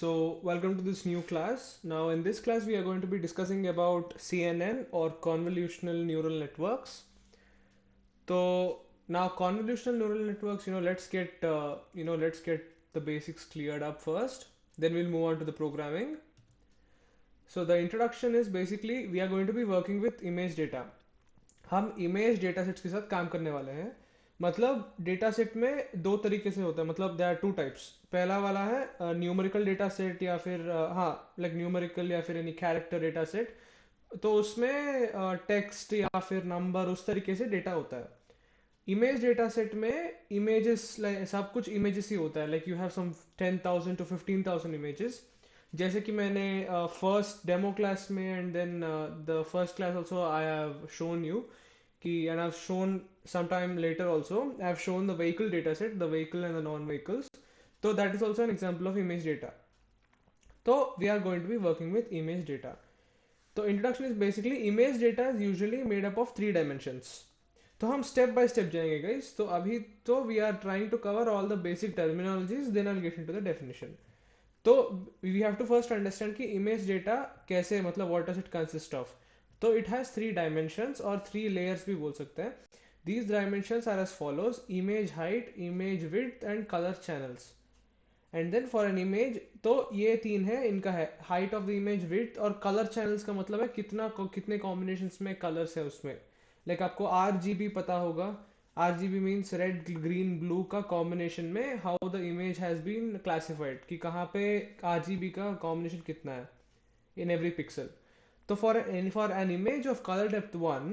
So, welcome to this new class. Now, in this class, we are going to be discussing about CNN or convolutional neural networks. So, now convolutional neural networks, let's get the basics cleared up first. Then we'll move on to the programming. So, the introduction is basically we are going to be working with image data. हम image data sets के साथ काम करने वाले हैं. मतलब data set में दो तरीके से होता है. मतलब देयर आर टू टाइप्स. पहला वाला है न्यूमेरिकल डेटा सेट या फिर हाँ लाइक न्यूमेरिकल या फिर एनी कैरेक्टर डेटा सेट. तो उसमें टेक्स्ट या फिर नंबर उस तरीके से डेटा होता है. इमेज डेटा सेट में इमेजेस सब कुछ इमेजेस ही होता है. Like you have some 10,000 to 15,000 images. जैसे कि मैंने फर्स्ट डेमो क्लास में and then the first class also I have shown you कि and I've shown sometime later also I've shown the vehicle data set, the vehicle and the non-vehicles. So that is also an example of image data. So we are going to be working with image data. So introduction is basically image data is usually made up of three dimensions. तो हम step by step जाएंगे guys. तो अभी तो we are trying to cover all the basic terminologies, then I will get into the definition. तो we have to first understand कि image data कैसे, मतलब what does it consist of. तो it has three dimensions और three layers भी बोल सकते हैं. These dimensions are as follows: image height, image width and colour channels. And then for an image, तो ये तीन है इनका है height of the image, width और कलर चैनल्स का मतलब है कितने कॉम्बिनेशंस में कलर्स है उसमें. लाइक आपको RGB पता होगा. RGB means red green blue का कॉम्बिनेशन में how the image has been classified कि कहाँ पे RGB का कॉम्बिनेशन कितना है in every pixel. So for an image of color depth 1,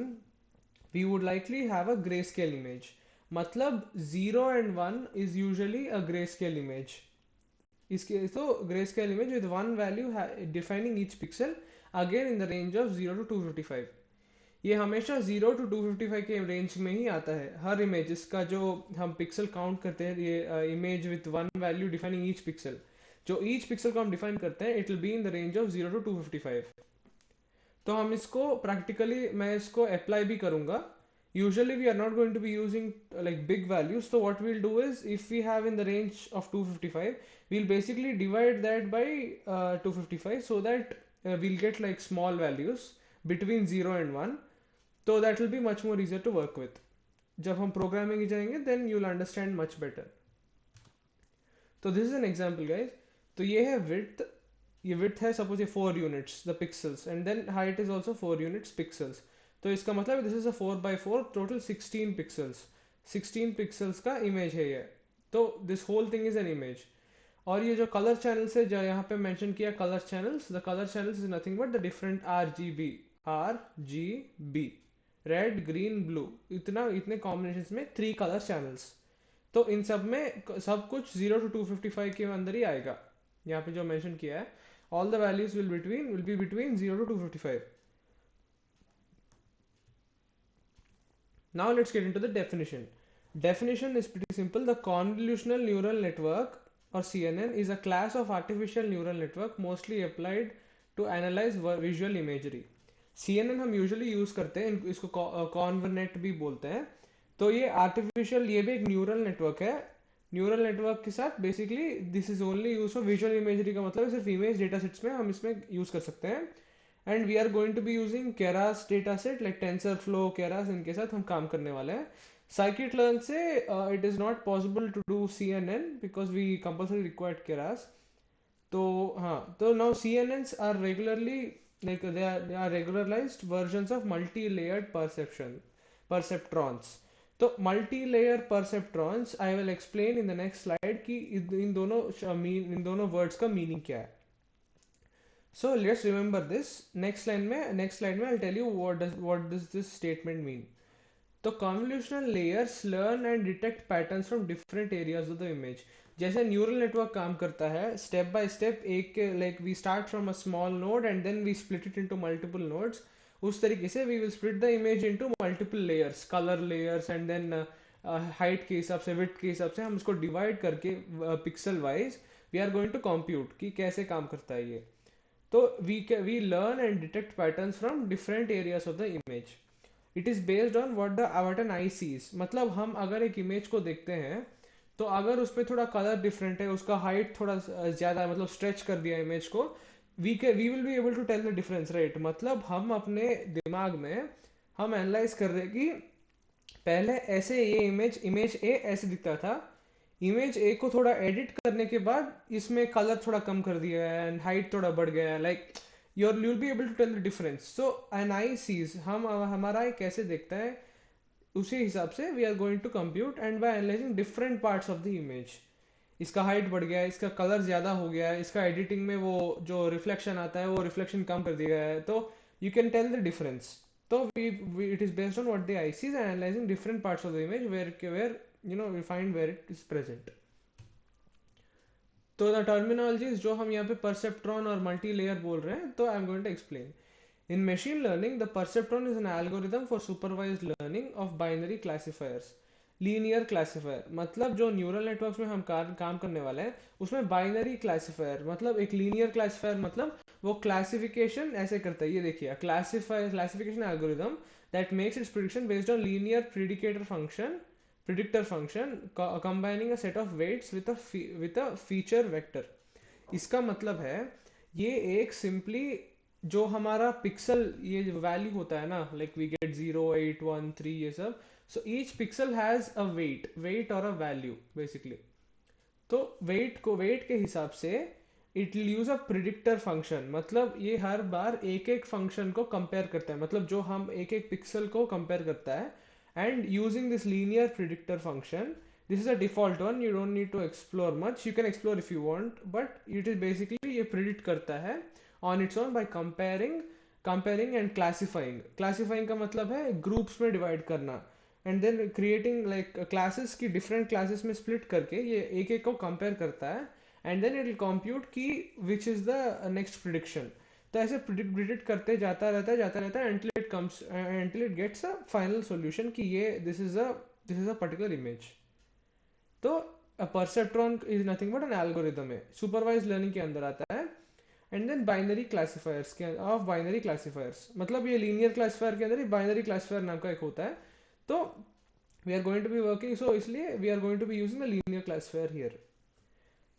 we would likely have a grayscale image. मतलब 0 and 1 is usually a grayscale image. इसके तो grayscale image with one value defining each pixel, again in the range of 0 to 255. ये हमेशा 0 to 255 के range में ही आता है. हर image इसका जो हम पिक्सल काउंट करते हैं, ये image with one value defining each pixel, जो ईच पिक्सल को हम डिफाइन करते हैं, it will be in the range of 0 to 255. तो हम इसको प्रैक्टिकली मैं इसको अप्लाई भी करूंगा. Usually we are not going to be using like big values. So what we'll do is, if we have in the range of 255, we'll basically divide that by 255 so that we'll get like small values between 0 and 1. So that will be much more easier to work with. जब हम programming जाएंगे then you'll understand much better. तो this is an example guys. तो ये है width. ये width है suppose ये 4 units the pixels, and then height is also 4 units pixels. तो इसका मतलब this is a 4x4 total 16 pixels. 16 pixels का इमेज है ये. तो this whole thing is an image. और ये जो कलर चैनल्स है जो यहाँ पे मेंशन किया colour channels, the colour channels is nothing but the different RGB red green blue, इतने कॉम्बिनेशन में 3 कलर चैनल्स. तो इन सब में सब कुछ 0 to 255 के अंदर ही आएगा. यहाँ पे जो मेंशन किया है, all the values will be between 0 to 255. Now let's get into the definition. Definition is pretty simple. The convolutional neural network or CNN is a class of artificial neural network mostly applied to analyze visual imagery. CNN हम usually use करते हैं, इसको कॉन्वर्नेट भी बोलते हैं. तो ये artificial, ये भी एक न्यूरल नेटवर्क है. न्यूरल नेटवर्क के साथ basically this is only use for visual imagery का मतलब सिर्फ इमेज डेटा सेट्स में हम इसमें यूज कर सकते हैं. And we are going to be using Keras data set like tensor flow, Keras, इनके साथ हम काम करने वाले हैं. साइकिट लर्न से it is not possible to do CNN because we compulsory required Keras. तो हाँ, तो now CNNs are regularly like they are regularized versions of multi-layered perceptrons. तो multi-layer perceptrons I will explain in the next slide कि इन दोनों words का meaning क्या है. So let's remember this. Next slide में I'll tell you what does this statement mean. तो convolutional layers learn and detect patterns from different areas of the image. जैसे neural network काम करता है स्टेप बाय स्टेप, एक like we start from a small node and then we split it into multiple nodes. उस तरीके से we will split the image into multiple layers, colour layers, and then height के हिसाब से, width के हिसाब से हम उसको डिवाइड करके pixel wise we are going to compute कि कैसे काम करता है ये. तो we learn and detect patterns from different areas of the image. It is based on what an eye sees. मतलब हम अगर एक इमेज को देखते हैं तो अगर उसमें थोड़ा कलर डिफरेंट है, उसका हाइट थोड़ा ज़्यादा है, मतलब स्ट्रेच कर दिया इमेज को, we will be able to tell the difference, right? मतलब हम अपने दिमाग में हम एनालाइज कर रहे हैं कि पहले ऐसे ये इमेज इमेज ए ऐसे दिखता था, इमेज ए को थोड़ा एडिट करने के बाद इसमें कलर थोड़ा कम कर दिया है एंड हाइट थोड़ा बढ़ गया है, like you'll you'll be able to tell the difference. So an eye sees, हम हमारा eye कैसे देखता है, उसी हिसाब से we are going to compute and by analysing different parts of the image. इसका हाइट बढ़ गया है, इसका कलर ज़्यादा हो गया है, इसका एडिटिंग में वो जो रिफ्लेक्शन आता है वो रिफ्लेक्शन कम कर दिया गया है, तो you can tell the difference. तो we it is based on what the eye sees and analysing different parts of the image where we find where it is present. तो द टर्मिनोलॉजीज जो हम यहाँ पे परसेप्ट्रॉन और multi layer बोल रहे हैं, तो I am going to explain. In machine learning, the perceptron is an algorithm for supervised learning of binary classifiers. Linear classifier मतलब जो न्यूरल नेटवर्क्स में हम काम करने वाले हैं, उसमें बाइनरी क्लासीफायर मतलब एक लीनियर क्लासीफायर, मतलब वो क्लासिफिकेशन ऐसे करता है, ये देखिए, classification algorithm that makes its prediction based on linear predictor function combining a set of weights with a feature vector. इसका मतलब है ये एक सिंपली जो हमारा पिक्सल ये वैल्यू होता है ना, लाइक वी गेट 0, 8, 1, 3 ये सब, so each pixel has a weight और अ वैल्यू बेसिकली। तो वेट के हिसाब से it will use a predictor function, मतलब ये हर बार एक एक फंक्शन को कंपेयर करता है, मतलब जो हम एक एक पिक्सल को कंपेयर करता है, and using this linear predictor function, this is a default one, you don't need to explore much, you can explore if you want, but it is basically ये प्रिडिक्ट करता है on its own by comparing and classifying का मतलब है groups में divide करना, and then creating like classes की different classes में स्प्लिट करके ये एक एक को कंपेयर करता है, and then it will compute की which is the next prediction. तो ऐसे प्रिडिक्ट करते जाता रहता है until it gets a final solution कि ये this is a particular image. तो perceptron is nothing but an algorithm है, सुपरवाइज लर्निंग के अंदर आता है। एंड देन बाइनरी क्लासीफायर्स मतलब ये लीनियर क्लासीफायर के अंदर ही बाइनरी क्लासीफायर नाम का एक होता है। तो we are going to be working, so इसलिए we are going to be using the linear classifier here.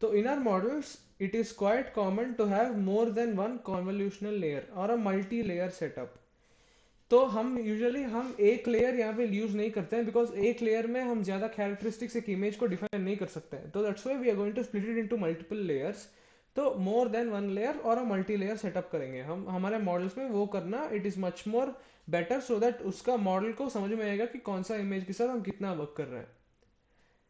तो in our models, it is quite common to have more than one convolutional layer or a multi-layer setup. तो हम एक layer यहाँ पे use नहीं करते हैं, बिकॉज एक लेयर में हम ज्यादा कैरेक्टरिस्टिक्स एक इमेज को डिफाइन नहीं कर सकते हैं, तो that's why we are going to split it into multiple layers. तो मोर देन वन लेयर और अ मल्टी लेयर सेटअप करेंगे हम हमारे मॉडल्स में, वो करना it is much more better, so that उसका मॉडल को समझ में आएगा कि कौन सा इमेज के साथ हम कितना वर्क कर रहे हैं।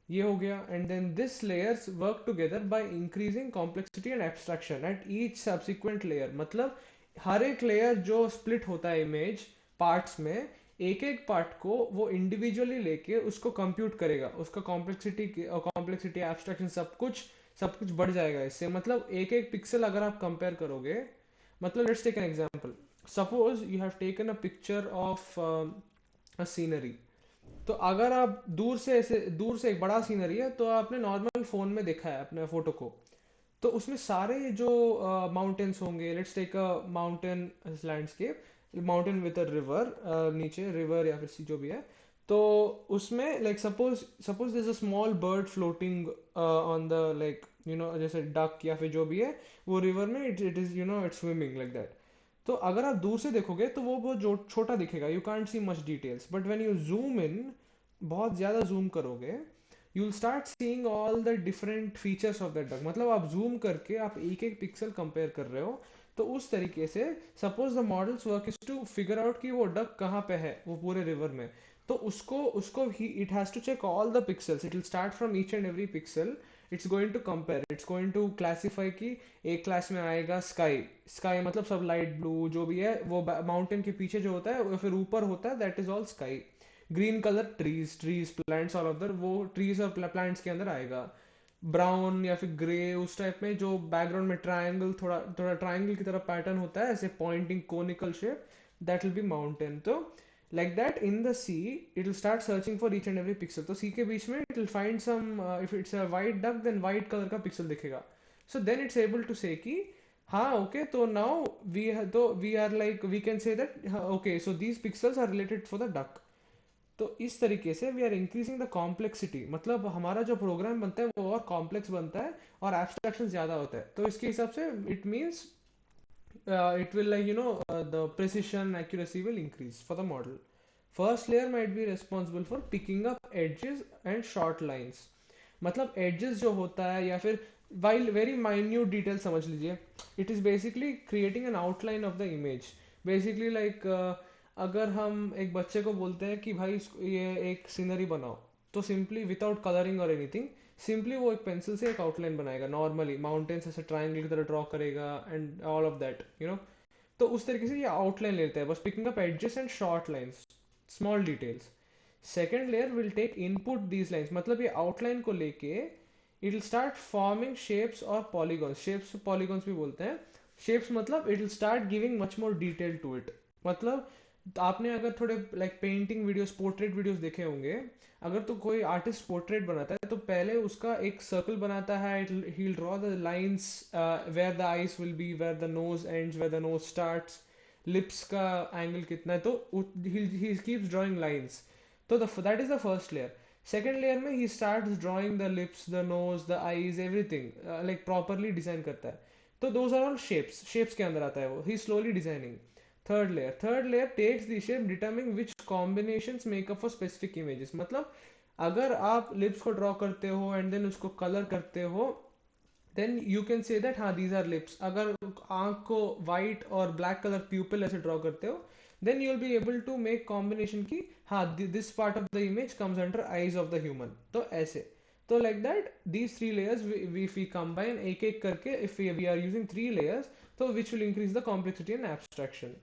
ये हो गया। And then this layers work together by increasing complexity and abstraction at each subsequent layer, मतलब हर एक लेयर जो स्प्लिट होता है इमेज पार्ट्स में, एक एक पार्ट को वो इंडिविजुअली लेके उसको कंप्यूट करेगा, उसका कॉम्प्लेक्सिटी एब्स्ट्रैक्शन सब कुछ बढ़ जाएगा इससे। मतलब एक एक पिक्सल अगर आप कंपेयर करोगे, मतलब let's take an example, suppose you have taken a picture of a scenery. तो अगर आप दूर से एक बड़ा सीनरी है, तो आपने नॉर्मल फोन में देखा है अपने फोटो को, तो उसमें सारे जो माउंटेन्स होंगे, let's take a mountain landscape, mountain with a river, नीचे रिवर या फिर जो भी है, तो उसमें like suppose this a small bird floating on the like जैसे डक या फिर जो भी है, वो रिवर में it is its swimming like that. तो अगर आप दूर से देखोगे तो वो जो छोटा दिखेगा, you can't see much details, but when you zoom in, बहुत ज़्यादा जूम करोगे, you will start seeing all the different features of that duck, मतलब आप जूम करके आप एक एक पिक्सल कंपेयर कर रहे हो। तो उस तरीके से suppose the models work is to figure out कि वो डक कहाँ पे है वो पूरे रिवर में, तो उसको उसको ही it has to check all the pixels, it will start from each and every pixel, it's going to compare, it's going to classify कि एक क्लास में आएगा स्काई, स्काई मतलब सब लाइट ब्लू जो भी है, वो माउंटेन के पीछे जो होता है वो फिर ऊपर होता है, that is all sky. Green colour trees plants all of वो ट्रीज और प्लांट्स के अंदर आएगा। ब्राउन या फिर ग्रे उस टाइप में जो बैकग्राउंड में ट्रायंगल, थोड़ा थोड़ा ट्रायंगल की तरह पैटर्न होता है ऐसे pointing conical shape, that will be mountain. तो like that in the sea it will start searching for each and every pixel, तो सी के बीच में it will find some, if it's a white duck then white colour का pixel दिखेगा। So then it's able to say कि हाँ okay, तो now we are like we can say that okay, so these pixels are related for the duck. तो इस तरीके से we are increasing the complexity, मतलब हमारा जो प्रोग्राम बनता है वो और कॉम्प्लेक्स बनता है और एब्स्ट्रैक्शन ज़्यादा होता है। तो इसके हिसाब से it means it will like the precision accuracy will increase for the model. First layer might be responsible for picking up edges and short lines, मतलब edges जो होता है या फिर while very minute detail समझ लीजिए, it is basically creating an outline of the image. Basically like अगर हम एक बच्चे को बोलते हैं कि भाई ये एक सीनरी बनाओ, तो सिंपली विदाउट कलरिंग और एनीथिंग, सिंपली वो एक पेंसिल से एक आउटलाइन बनाएगा, नॉर्मली माउंटेन्स ऐसे ट्राइंगल की तरह ड्रॉ करेगा एंड ऑल ऑफ दैट तो उस तरीके से ये आउटलाइन लेता है, बस picking up edges and short lines, small details. Second layer will take input these lines, मतलब ये आउटलाइन को लेके it will start forming shapes और पॉलीगॉन्स, शेप्स पॉलीगॉन्स भी बोलते हैं। शेप्स मतलब it will start giving much more detail to it, मतलब आपने अगर थोड़े like painting videos, portrait videos देखे होंगे, अगर तो कोई आर्टिस्ट पोर्ट्रेट बनाता है तो पहले उसका एक सर्कल बनाता है, he will draw the lines where the eyes will be, where the nose ends, where the nose starts, lips का एंगल कितना है, तो ही कीप्स ड्राइंग लाइंस। तो that is the first layer. Second layer में he starts drawing the lips, the nose, the eyes, everything like properly design करता है। तो those are all shapes, shapes के अंदर आता है वो, he slowly designing. Third layer takes the shape determining which combinations make up for specific images, मतलब अगर आप लिप्स को ड्रॉ करते हो एंड देन उसको कलर करते हो, then you can say that हाँ दीज आर लिप्स। अगर आंख को वाइट और ब्लैक कलर प्यूपिल ऐसे ड्रॉ करते हो, then you will be able to make combination की हाँ this part of the image comes under eyes of the human, तो ऐसे। तो like that these three layers we combine एक एक करके, if we are using three layers, तो which will increase the complexity and abstraction.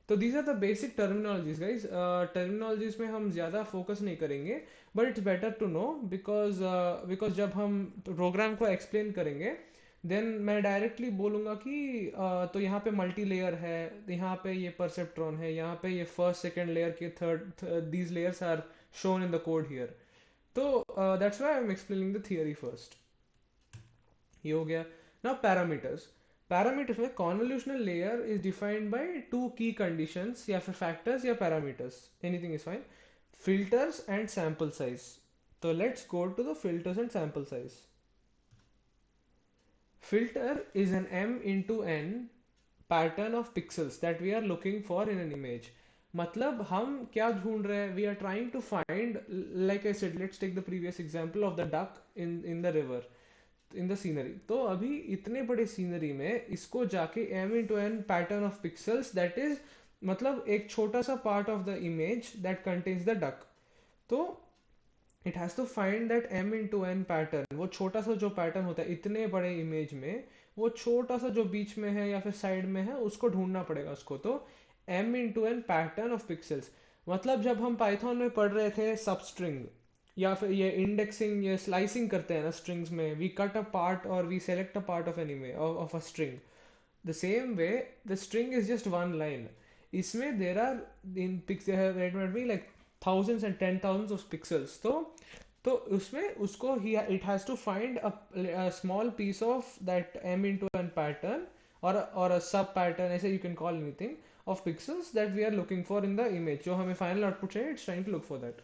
तो these are the basic terminologies guys, terminologies में हम ज़्यादा फोकस नहीं करेंगे, but it's better to know because because जब हम प्रोग्राम को एक्सप्लेन करेंगे, देन मैं डायरेक्टली बोलूँगा कि तो यहाँ पे मल्टी लेयर है, यहाँ पे ये परसेप्ट्रॉन है, यहाँ पे ये फर्स्ट सेकेंड लेयर के third, these layers are shown in the code here. तो that's why I am explaining the theory first. ये हो गया। Now parameters. पैरामीटर्स में convolutional layer is defined by two की कंडीशंस या फिर फैक्टर्स या parameters, anything is fine. Filters and sample size. तो let's go to the filters and sample size. Filter is an m into n pattern of pixels that we are looking for in an image. मतलब हम क्या ढूंढ रहे हैं, we are trying to find, like I said, let's take the previous example of the duck in the river, in the scenery. तो अभी इतने बड़े सीनरी में इसको जाके m into an pattern of pixels, that is मतलब एक छोटा सा part of the image that contains the duck. तो it has to find that m into an pattern, वो छोटा सा जो पैटर्न होता है इतने बड़े इमेज में, वो छोटा सा जो बीच में है या फिर साइड में है उसको ढूंढना पड़ेगा उसको। तो m into an pattern of pixels, मतलब जब हम पाइथन में पढ़ रहे थे सबस्ट्रिंग या फिर ये इंडेक्सिंग, ये स्लाइसिंग करते हैं ना स्ट्रिंग्स में, वी कट अ पार्ट और we select a part of any of a string, the same way the string is just one line. इसमें there are in pixel like thousands and 10,000s of pixels। तो उसमें उसको ही it has to find a small piece of that m into n pattern और a sub pattern, ऐसे you can call anything, of pixels that we are looking for in the image, जो हमें final output चाहिए, it's trying to look for that.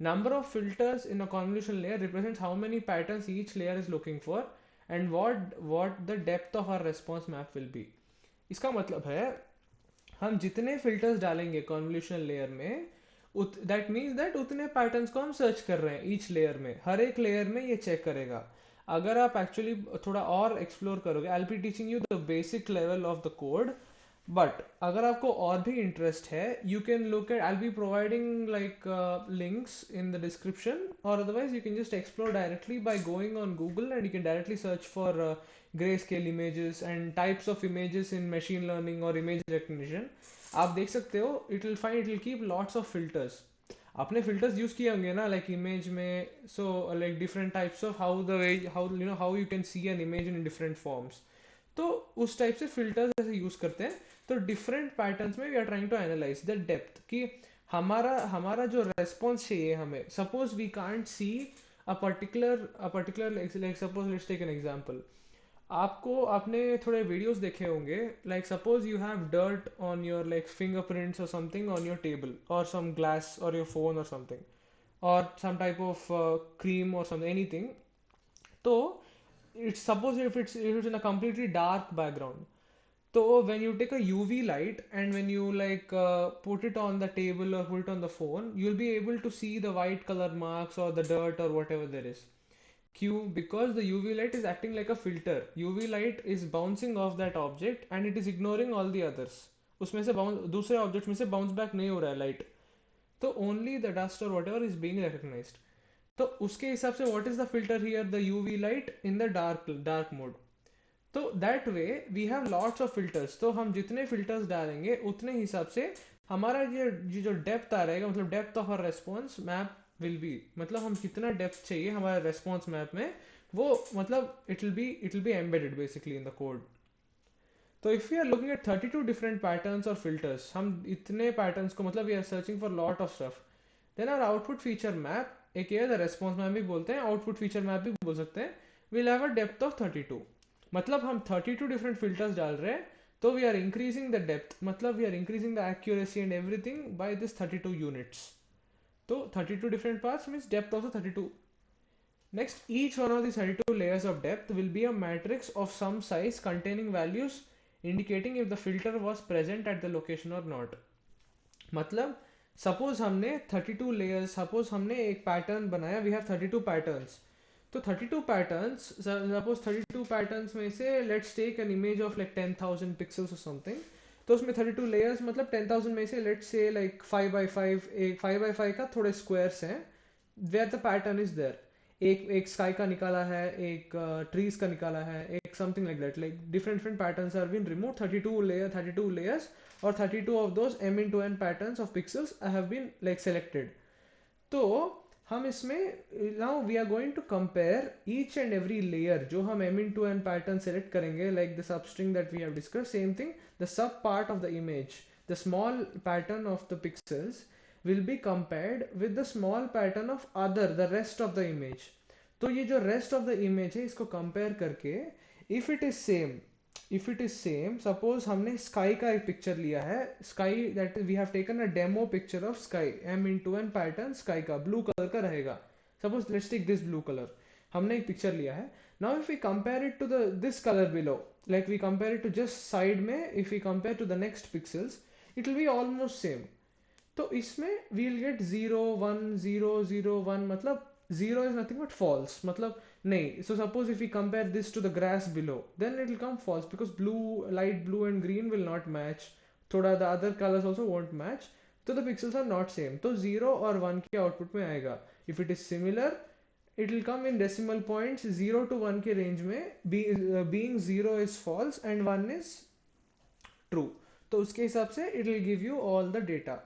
Number of filters in a convolution layer represents how many patterns each layer is looking for and what the depth of our response map will be। इसका मतलब है हम जितने filters डालेंगे convolutional layer में, that means that उतने patterns को हम सर्च कर रहे हैं ईच लेयर में, हर एक लेयर में ये चेक करेगा। अगर आप एक्चुअली थोड़ा और एक्सप्लोर करोगे, I will be teaching you the basic level of the code, but अगर आपको और भी इंटरेस्ट है, you can look at, I will be providing like links in the description, और otherwise you can just explore directly by going on Google and you can directly search for grayscale images and types of images in machine learning or image recognition। आप देख सकते हो, it will find, it will keep lots of filters। आपने filters use किए होंगे ना like image में, so like different types of how the way how you know how you can see an image in different forms। तो उस type से filters ऐसे use करते हैं। तो डिफरेंट पैटर्न्स में we are trying to analyse the depth कि हमारा हमारा जो रेस्पॉन्स चाहिए हमें, suppose we can't see a particular like suppose let's take an example, आपको आपने थोड़े वीडियोस देखे होंगे, like suppose you have dirt on your like fingerprints और समथिंग ऑन योर टेबल और सम ग्लास और योर फोन और something or some type of cream or something anything. So it's suppose if it's in a completely dark background. So when you take a UV light and when you like put it on the table or put it on the phone, you'll be able to see the white color marks or the dirt or whatever there is. Q because the UV light is acting like a filter. UV light is bouncing off that object and it is ignoring all the others. उसमें से bounce दूसरे object में से bounce back नहीं हो रहा है light, तो ओनली द डस्ट और whatever is being recognised. तो उसके हिसाब से what is the filter here, the UV light in the dark mode. तो that way we have lots of filters. तो हम जितने फिल्टर्स डालेंगे उतने हिसाब से हमारा ये जो डेप्थ आ रहेगा, मतलब depth of our response map will be, मतलब हम कितना डेप्थ चाहिए हमारे रेस्पॉन्स मैप में, वो मतलब it will be embedded basically in the code. तो if you are looking at 32 different patterns और फिल्टर्स, हम इतने पैटर्न्स को मतलब we are searching for lot of stuff, then our output feature map, एक ये रेस्पॉन्स मैप भी बोलते हैं, आउटपुट फीचर मैप भी बोल सकते हैं, will have a depth of 32. मतलब हम 32 डिफरेंट फिल्टर्स डाल रहे हैं, तो we are increasing the depth, मतलब we are increasing the accuracy and everything by this 32 units. तो 32 different paths means depth also 32. Next, each one of these 32 layers of depth will be a matrix of some size containing values indicating if the filter was present at the location or not. मतलब suppose हमने 32 layers, suppose हमने एक pattern बनाया, we have 32 patterns. तो 32 patterns, suppose 32 patterns में से let's take an image of like 10,000 pixels और something. तो उसमें 32 लेयर्स मतलब 10,000 में से लेट्स से लाइक 5x5, एक 5x5 का थोड़े स्क्वायर्स हैं where the pattern is there. एक स्काई का निकाला है, एक ट्रीज का निकाला है, एक something like that, like different different patterns are been remove 32 layers or 32 of those m into n patterns of pixels have been like selected. तो हम इसमें now we are going to compare each and every layer जो हम m into n pattern select करेंगे, like the substring that we have discussed, same thing, the sub part of the image, the small pattern of the pixels will be compared with the small pattern of other the rest of the image. तो ये जो rest of the image है इसको compare करके if it is same, if it is same, suppose हमने sky का एक picture लिया है, sky that we have taken a demo picture of sky, m into n pattern sky का blue colour का रहेगा. Suppose let's take this blue colour, हमने एक पिक्चर लिया है. Now if we compare it to the this colour below, like we compare it to just side में, if we compare to the next pixels it will be almost same. तो इसमें we will get 0 1 0 0 1, मतलब 0 is nothing but false, मतलब नहीं. So suppose if we compare this to the grass below, then it will come false because blue, light blue and green will not match. थोड़ा the other colors also won't match. तो the pixels are not same. तो 0 और 1 के output में आएगा. If it is similar, it will come in decimal points 0 to 1 के range में, being 0 is false and 1 is true. तो उसके हिसाब से it will give you all the data.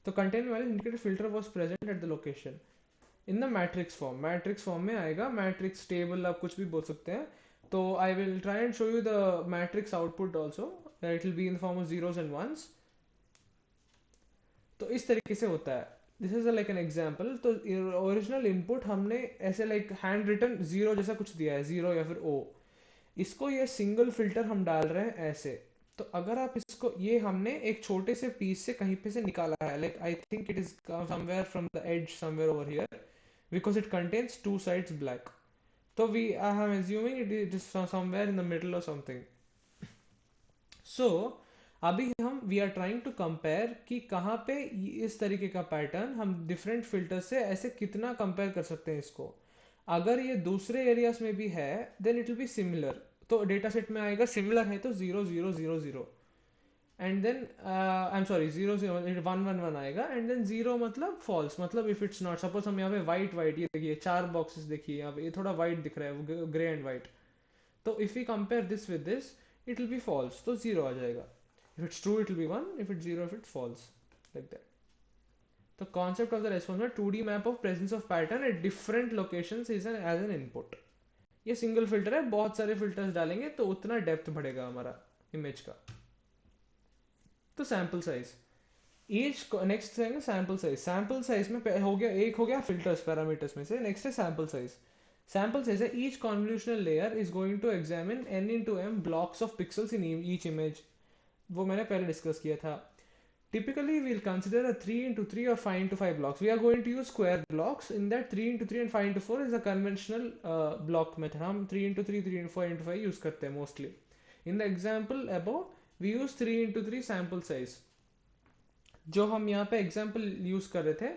तो contain value indicator filter was present at the location in the matrix form में आएगा. Matrix table आप कुछ भी बोल सकते हैं. तो I will try and show you the matrix output also, it will be in form of zeros and ones. तो इस तरीके से होता है. This is like an example. तो ओरिजिनल इनपुट हमने ऐसे लाइक हैंड रिटन जीरो जैसा कुछ दिया है, जीरो या फिर ओ. इसको ये सिंगल फिल्टर हम डाल रहे हैं ऐसे. तो अगर आप इसको, ये हमने एक छोटे से पीस से कहीं पे से निकाला है, like I think it is somewhere from the edge somewhere over here because it contains two sides black. So I am assuming it is somewhere in the middle or something. So अभी हम we are trying to compare कि कहाँ पे इस तरीके का pattern हम different filter से ऐसे कितना कंपेयर कर सकते हैं इसको. अगर ये दूसरे एरियाज में भी है then it will be similar. तो डेटा सेट में आएगा सिमिलर है तो 0 0 0 0 and then I am sorry 0 0 1 1 1 आएगा एंड देन 0 मतलब फॉल्स, मतलब इफ इट्स नॉट. सपोज हम यहाँ पे वाइट वाइट, ये देखिए 4 बॉक्सेस देखिए यहाँ पे, ये थोड़ा वाइट दिख रहा है, ग्रे एंड वाइट. तो if you compare this with this it will be false, तो 0 आ जाएगा. If it's true it will be 1, if it's 0 if it's false, like that. तो कॉन्सेप्ट ऑफ द रेस्पॉन्स में 2D map of presence of pattern at different locations is as an input. ये single filter है, बहुत सारे filters डालेंगे तो उतना depth बढ़ेगा हमारा इमेज का. तो sample size, each next thing sample size. Sample size में हो गया, एक हो गया फिल्टर्स पैरामीटर्स में से, नेक्स्ट है sample size. Sample says that each convolutional layer is going to examine n into m blocks of pixels in each image. वो मैंने पहले डिस्कस किया था. Typically, we'll consider a 3 into 3 or 5 into 5 blocks. We are going to use square blocks. In that 3 into 3 and 5 into 4 is a conventional block method. हम 3 into 3, 3 into 4 into 5 use करते हैं mostly. In the example above, we use 3 into 3 sample size. जो हम यहाँ पे example use कर रहे थे,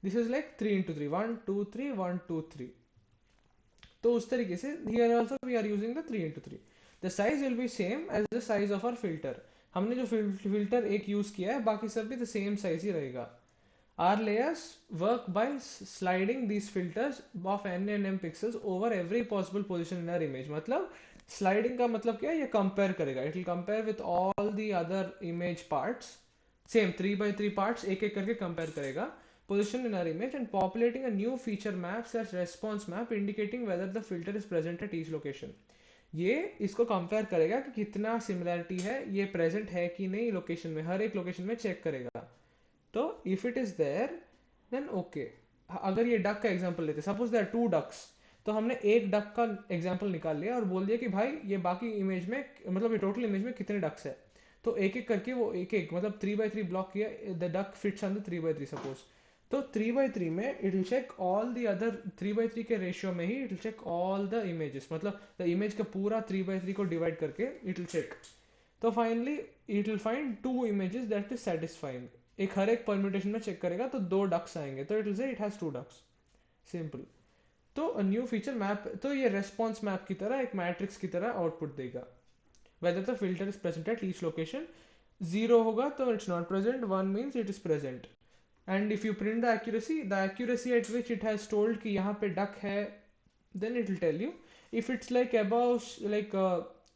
this is like 3 into 3, 1, 2, 3, 1, 2, 3. तो उस तरीके से here also we are using the 3 into 3. The size will be same as the size of our filter. हमने जो फिल्टर एक यूज किया है बाकी सब भी द सेम साइज ही रहेगा. Our layers work by sliding these filters of n and m pixels over every possible position in our image. मतलब sliding का मतलब क्या है, ये compare करेगा. It will compare with all the other image parts. Same 3 by 3 parts एक एक करके compare करेगा. Position in our image and populating a new feature map slash response map indicating whether the filter is present at each location. ये इसको compare करेगा कि कितना similarity है, ये प्रेजेंट है कि नहीं लोकेशन में, हर एक लोकेशन में चेक करेगा. तो if it is there then okay. अगर ये डक का एग्जांपल लेते, सपोज देयर 2 डक्स, तो हमने एक डक का एग्जांपल निकाल लिया और बोल दिया कि भाई ये बाकी इमेज में, मतलब ये टोटल इमेज में कितने डक्स है. तो एक एक करके वो एक एक मतलब 3 by 3 ब्लॉक किया, the duck fits on the 3 by 3 suppose. तो 3 by 3 में it will check all the other 3 by 3 के रेशियो में ही it will check all the images, मतलब द इमेज का पूरा 3 by 3 को डिवाइड करके इट विल चेक. तो finally it will find 2 images that is satisfying. एक हर एक परम्यूटेशन में चेक करेगा तो 2 डक्स आएंगे, तो it will say it has 2 ducks. Simple. तो न्यू फीचर मैप, तो ये रेस्पॉन्स मैप की तरह एक मैट्रिक्स की तरह आउटपुट देगा. Whether the filter is present at each location. 0 होगा तो it's not present, 1 means it is present. And if you print the accuracy at which it has told कि यहाँ पे duck है, then it will tell you. If it's like above like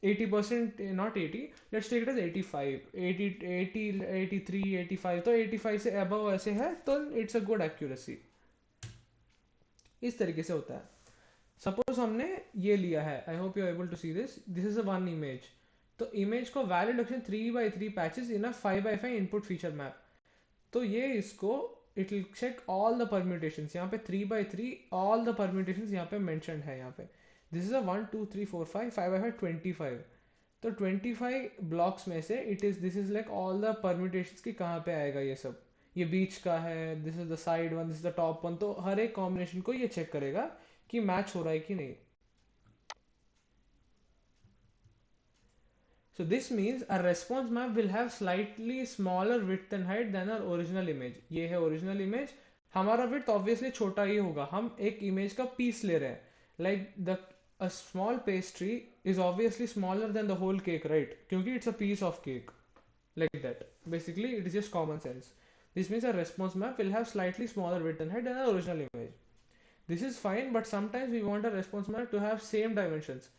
80%, not 80, let's take it as 85, 80, 80, 83, 85, तो 85 से above ऐसे है तो it's a good accuracy. इस तरीके से होता है. Suppose हमने ये लिया है, I hope you are able to see this. This is a one image. तो image को valid location 3 by 3 patches in a 5 by 5 input feature map. तो ये इसको it will check all the permutations. यहाँ पे 3 by 3 ऑल द परम्यूटेशंस यहाँ पे mentioned है. यहाँ पे दिस इज अ 1 2 3 4 5 5 by 5 25. तो 25 ब्लॉक्स में से it is this is like all the permutations की कहाँ पे आएगा ये सब. ये बीच का है, this is the side one, this is the top one. तो हर एक कॉम्बिनेशन को ये चेक करेगा कि मैच हो रहा है कि नहीं. So this means a response map will have slightly smaller width and height than our original image. ये है original image. हमारा width obviously छोटा ही होगा, हम एक image का piece ले रहे हैं. Like a small pastry is obviously smaller than the whole cake, right? क्योंकि it's a piece of cake. Like that. Basically it is just common sense. This means a response map will have slightly smaller width and height than our original image. This is fine, but sometimes we want a response map to have same dimensions.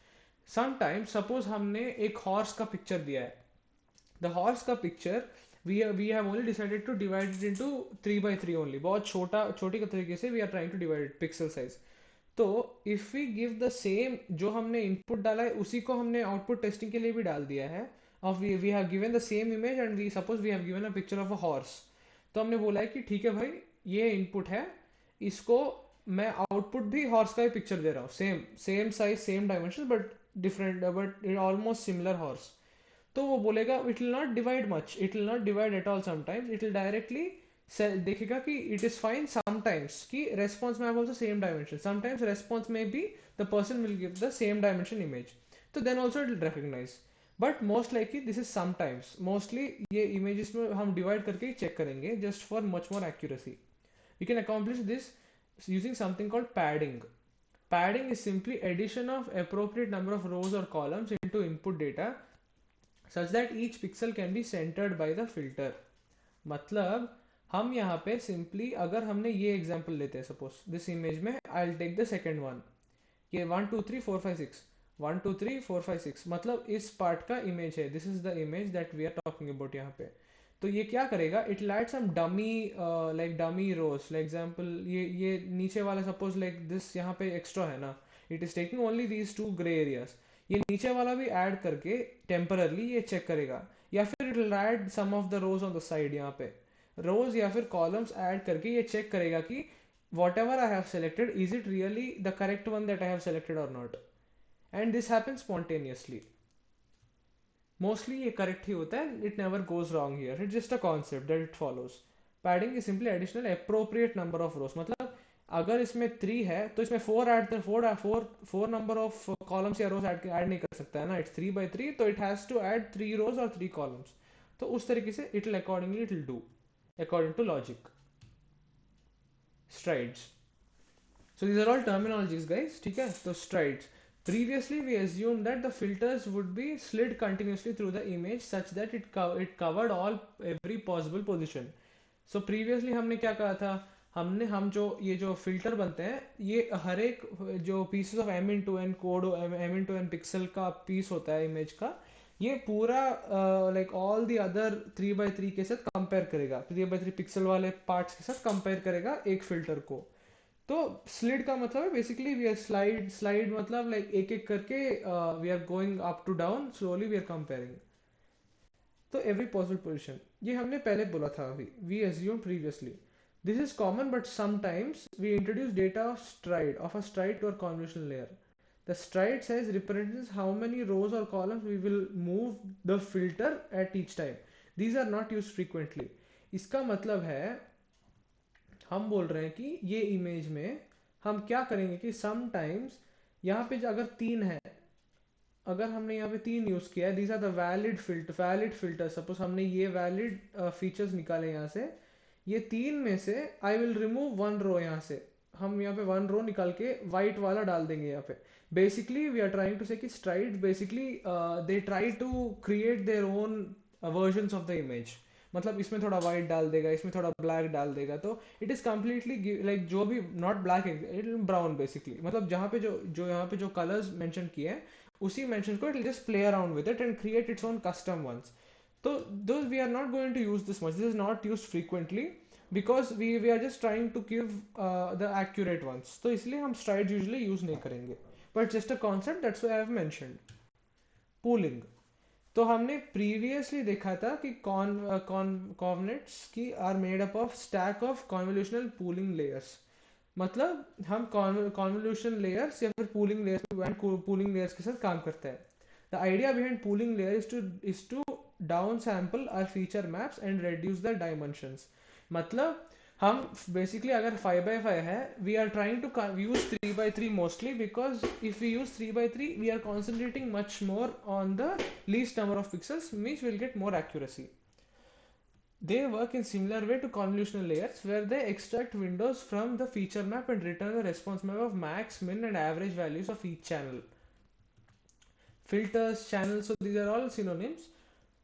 Sometime suppose हमने एक horse का picture दिया है. The horse का picture we have only decided to divide it into 3 by 3 only. बहुत छोटी के तरीके से we are trying to divide pixel size. तो if we give the same, जो हमने इनपुट डाला है उसी को हमने आउटपुट टेस्टिंग के लिए भी डाल दिया है. Of we have given the same image and we suppose we have given a picture of a horse. तो हमने बोला है कि ठीक है भाई ये इनपुट है, इसको मैं आउटपुट भी हॉर्स का ही पिक्चर दे रहा हूँ, same size same dimension but different, but almost similar horse. तो वो बोलेगा it will not divide much, it will not divide at all. Sometimes it will directly देखेगा कि इट इज फाइन. समटाइम्स कि रेस्पॉन्स में also same dimension, sometimes response में भी the person will give the same dimension image, तो then also it will recognise. But most likely this is sometimes. Mostly ये images में हम divide करके ही चेक करेंगे just for much more accuracy. We can accomplish this using something called padding. Padding is simply addition of appropriate number of rows or columns into input data such that each pixel can be centered by the filter. मतलब हम यहाँ पे simply अगर हमने ये example लेते हैं, suppose this image में I'll take the second one. ये 1 2 3 4 5 6 1 2 3 4 5 6 मतलब इस part का image है. This is the image that we are talking about यहाँ पे. तो ये क्या करेगा, it will add some dummy like dummy rows. Like example ये नीचे वाला सपोज लाइक दिस यहाँ पे एक्स्ट्रा है ना, it is taking only these 2 grey areas. ये नीचे वाला भी ऐड करके टेम्पररली ये चेक करेगा. या फिर it will add some of the rows on the side, यहाँ पे रोज या फिर कॉलम्स ऐड करके ये चेक करेगा कि whatever I have selected, is it really the correct one that I have selected or not? And this happens spontaneously. Mostly ये correct ही होता है, it never goes wrong here. It's just a concept that it follows. Padding is simply additional appropriate number of rows. मतलब अगर इसमें 3 है तो इसमें 4 add four number of columns या रोज ऐड नहीं कर सकता है ना. इट्स 3 by 3, तो it has to add 3 rows और 3 कॉलम्स. तो उस तरीके से it will accordingly it will do according to logic. Strides. So these are all terminologies, guys. ठीक है, तो strides. Previously, we assumed that the filters would be slid continuously through the image such that it covered every possible position. So previously हमने क्या कहा था, हम जो filter बनते हैं, ये हर एक जो pieces of m into n code m into n pixel का piece होता है image का, ये पूरा like all the other 3 by 3 के साथ compare करेगा, 3 by 3 pixel वाले parts के साथ compare करेगा एक filter को. तो स्लिड का मतलब है बेसिकली वी आर स्लाइड मतलब लाइक एक एक करके we are going up to down slowly we are comparing. तो एवरी पॉसिबल पोजिशन ये हमने पहले बोला था. अभी we assume previously this is common but sometimes we introduce data of a stride to our convolution layer. The stride size represents how many rows or columns we will move the filter at each time. These are not used frequently. इसका मतलब है हम बोल रहे हैं कि ये image में हम क्या करेंगे कि समटाइम्स यहाँ पे अगर 3 है, अगर हमने यहाँ पे 3 यूज किया है, these are the valid filter. Suppose हमने ये वैलिड फीचर्स निकाले यहाँ से, ये 3 में से आई विल रिमूव 1 रो. यहाँ से हम यहाँ पे 1 रो निकाल के वाइट वाला डाल देंगे यहाँ पे. Basically we are trying to say कि stride basically they try to create their own versions of the image. मतलब इसमें थोड़ा वाइट डाल देगा, इसमें थोड़ा ब्लैक डाल देगा, तो इट इज कम्प्लीटली लाइक जो भी not black it brown basically. मतलब जहाँ पे जो यहाँ पे जो कलर्स मेंशन किए हैं उसी मेंशन को it will just play around with it and create its own custom ones. तो those we are not going to use this much. This is not used frequently because we are just trying to give the accurate ones. तो इसलिए हम strides usually use नहीं करेंगे. But just a concept, that's why I have mentioned. Pooling. तो हमने previously देखा था कि कॉर्नेट्स की are made up of stack of convolutional pooling layers. मतलब हम कॉन्वोल्यूशन लेयर्स या फिर पूलिंग लेयर्स के साथ काम करते हैं. The idea behind pooling layer is to down sample our feature maps and reduce the dimensions. मतलब हम बेसिकली अगर 5 by 5 है, we are trying to use 3 by 3 mostly, because if we use 3 by 3 we are concentrating much more on the least number of pixels, means we'll get more accuracy. They work in similar way to convolutional layers where they extract windows from the feature map and return the response map of max, min and average values of each channel. Filters, channels, so these are all synonyms.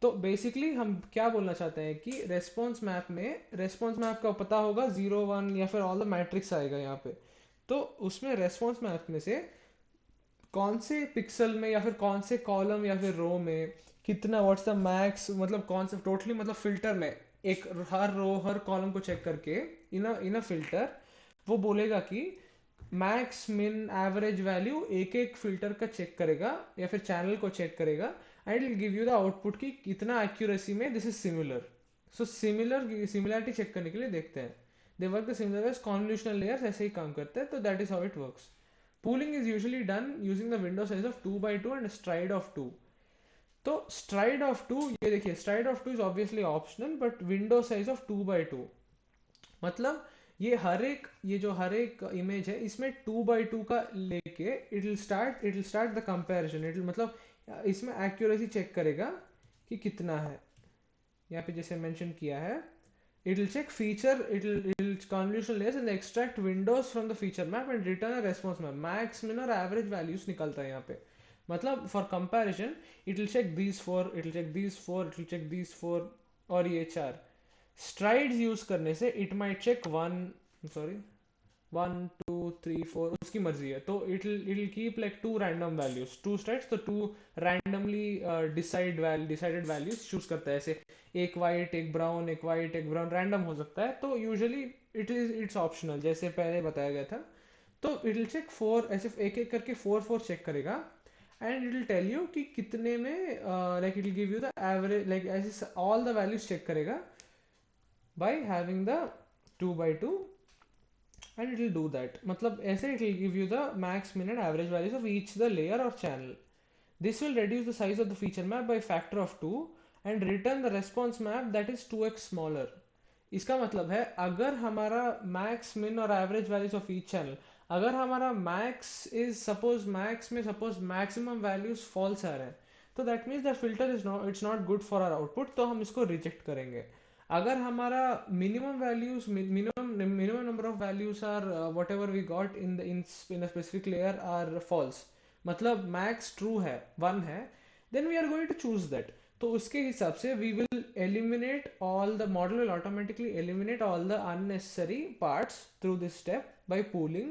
तो basically हम क्या बोलना चाहते हैं कि response map का पता होगा 0 1 या फिर ऑल द मैट्रिक्स आएगा यहाँ पे. तो उसमें रेस्पॉन्स मैप में से कौन से पिक्सल में या फिर कौन से कॉलम या फिर रो में कितना व्हाट्स द मैक्स, मतलब कौन से टोटली मतलब फिल्टर में एक हर रो हर कॉलम को चेक करके इन अ फिल्टर वो बोलेगा कि मैक्स मिन एवरेज वैल्यू एक एक फिल्टर का चेक करेगा या फिर चैनल को चेक करेगा and will give you the output की कितना एक्यूरेसी में this is similar. So similarity check करने के लिए देखते हैं. They work the similar as convolutional layers ऐसे ही काम करते हैं. तो that is how it works. Pooling is usually done using the window size of 2 by 2 and a stride of 2. तो stride of 2, ये देखिए stride of 2 is obviously optional but window size of 2 by 2 मतलब ये जो हर एक image है इसमें 2 by 2 का लेके it will start the comparison. It मतलब इसमें एक्यूरेसी चेक करेगा कि कितना है. यहाँ पे जैसे मेंशन किया है, it will check feature, it will convolution layers and extract windows from the feature map and return a response map. Max, min और average values निकलता है यहाँ पे. मतलब for comparison it will check these four, it will check these four, it will check these four और ये 4. strides use करने से it might check 1 2 3 4 उसकी मर्जी है. तो it will keep like 2 random values, 2 strides, तो 2 randomly decided values choose करता है. ऐसे एक वाइट एक ब्राउन एक वाइट एक ब्राउन रैंडम हो सकता है. तो यूजुअली इट्स ऑप्शनल जैसे पहले बताया गया था. तो इट विल चेक 4 ऐसे एक एक करके 4 चेक करेगा and it will tell you कि कितने में like it will give you the average, like ऐसे ऑल द वैल्यूज चेक करेगा by having the 2 by 2 and it will do that. मतलब ऐसे it will give you the max, min and average values of each the layer or channel. This will reduce the size of the feature map by factor of 2 and return the response map that is 2x smaller. इसका मतलब है अगर हमारा max min और average values of each channel, अगर हमारा max is suppose max में suppose maximum values false आ रहे हैं, तो that means the filter is not, it's not good for our output, तो हम इसको रिजेक्ट करेंगे. अगर हमारा minimum values, minimum number of values are whatever we got in specific layer are false, मतलब मैक्स ट्रू है, 1 है, then we are going to choose that. तो उसके हिसाब से we will eliminate all the model, will automatically eliminate all the unnecessary parts through this step by pooling,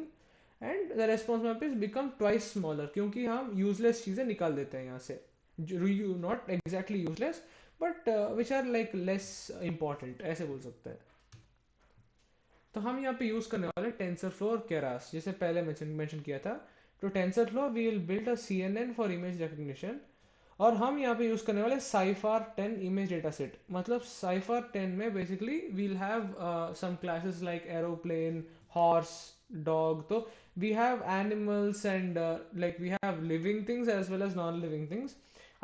and the response map is become twice smaller, क्योंकि हम useless चीज़ें निकाल देते हैं यहाँ से, not exactly useless but which are like less important, ऐसे बोल सकते हैं. तो हम यहाँ पे यूज करने वाले टेंसरफ्लो और केरास, जैसे पहले मेंशन किया था. तो TensorFlow we will build a CNN for image recognition, और हम यहाँ पे यूज करने वाले साइफार 10 इमेज डेटा सेट. मतलब साइफार 10 में basically we'll have some classes like aeroplane, horse, dog. तो we have animals and like we have living things as well as non-living things.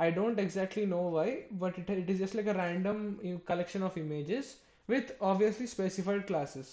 I don't exactly know why, but it is just like a random collection of images with obviously specified classes.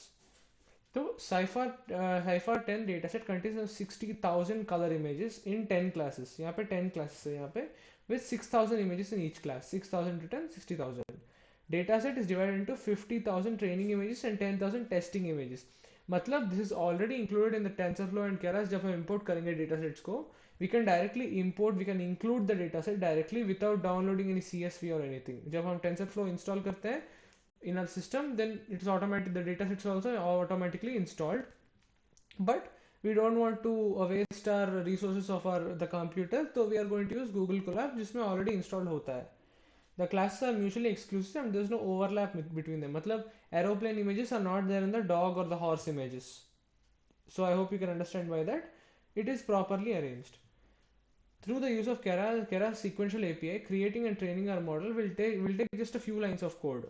So Cypher 10 dataset contains 60,000 color images in 10 classes. यहाँ पे 10 classes है यहाँ पे, with 6,000 images in each class. 6,000 to 10, 60,000. Dataset is divided into 50,000 training images and 10,000 testing images. मतलब this is already included in the TensorFlow and Keras. जब हम import करेंगे datasets को, we can directly import, we can include the dataset directly without downloading any CSV or anything. जब हम TensorFlow install करते हैं in our system, then it's automatic, the datasets also automatically installed. But we don't want to waste our resources of the computer, so we are going to use Google Colab जिसमें already installed होता है. The classes are mutually exclusive and there is no overlap between them. मतलब aeroplane images are not there in the dog or the horse images. So I hope you can understand by that. It is properly arranged. Through the use of Keras sequential API, creating and training our model will take just a few lines of code.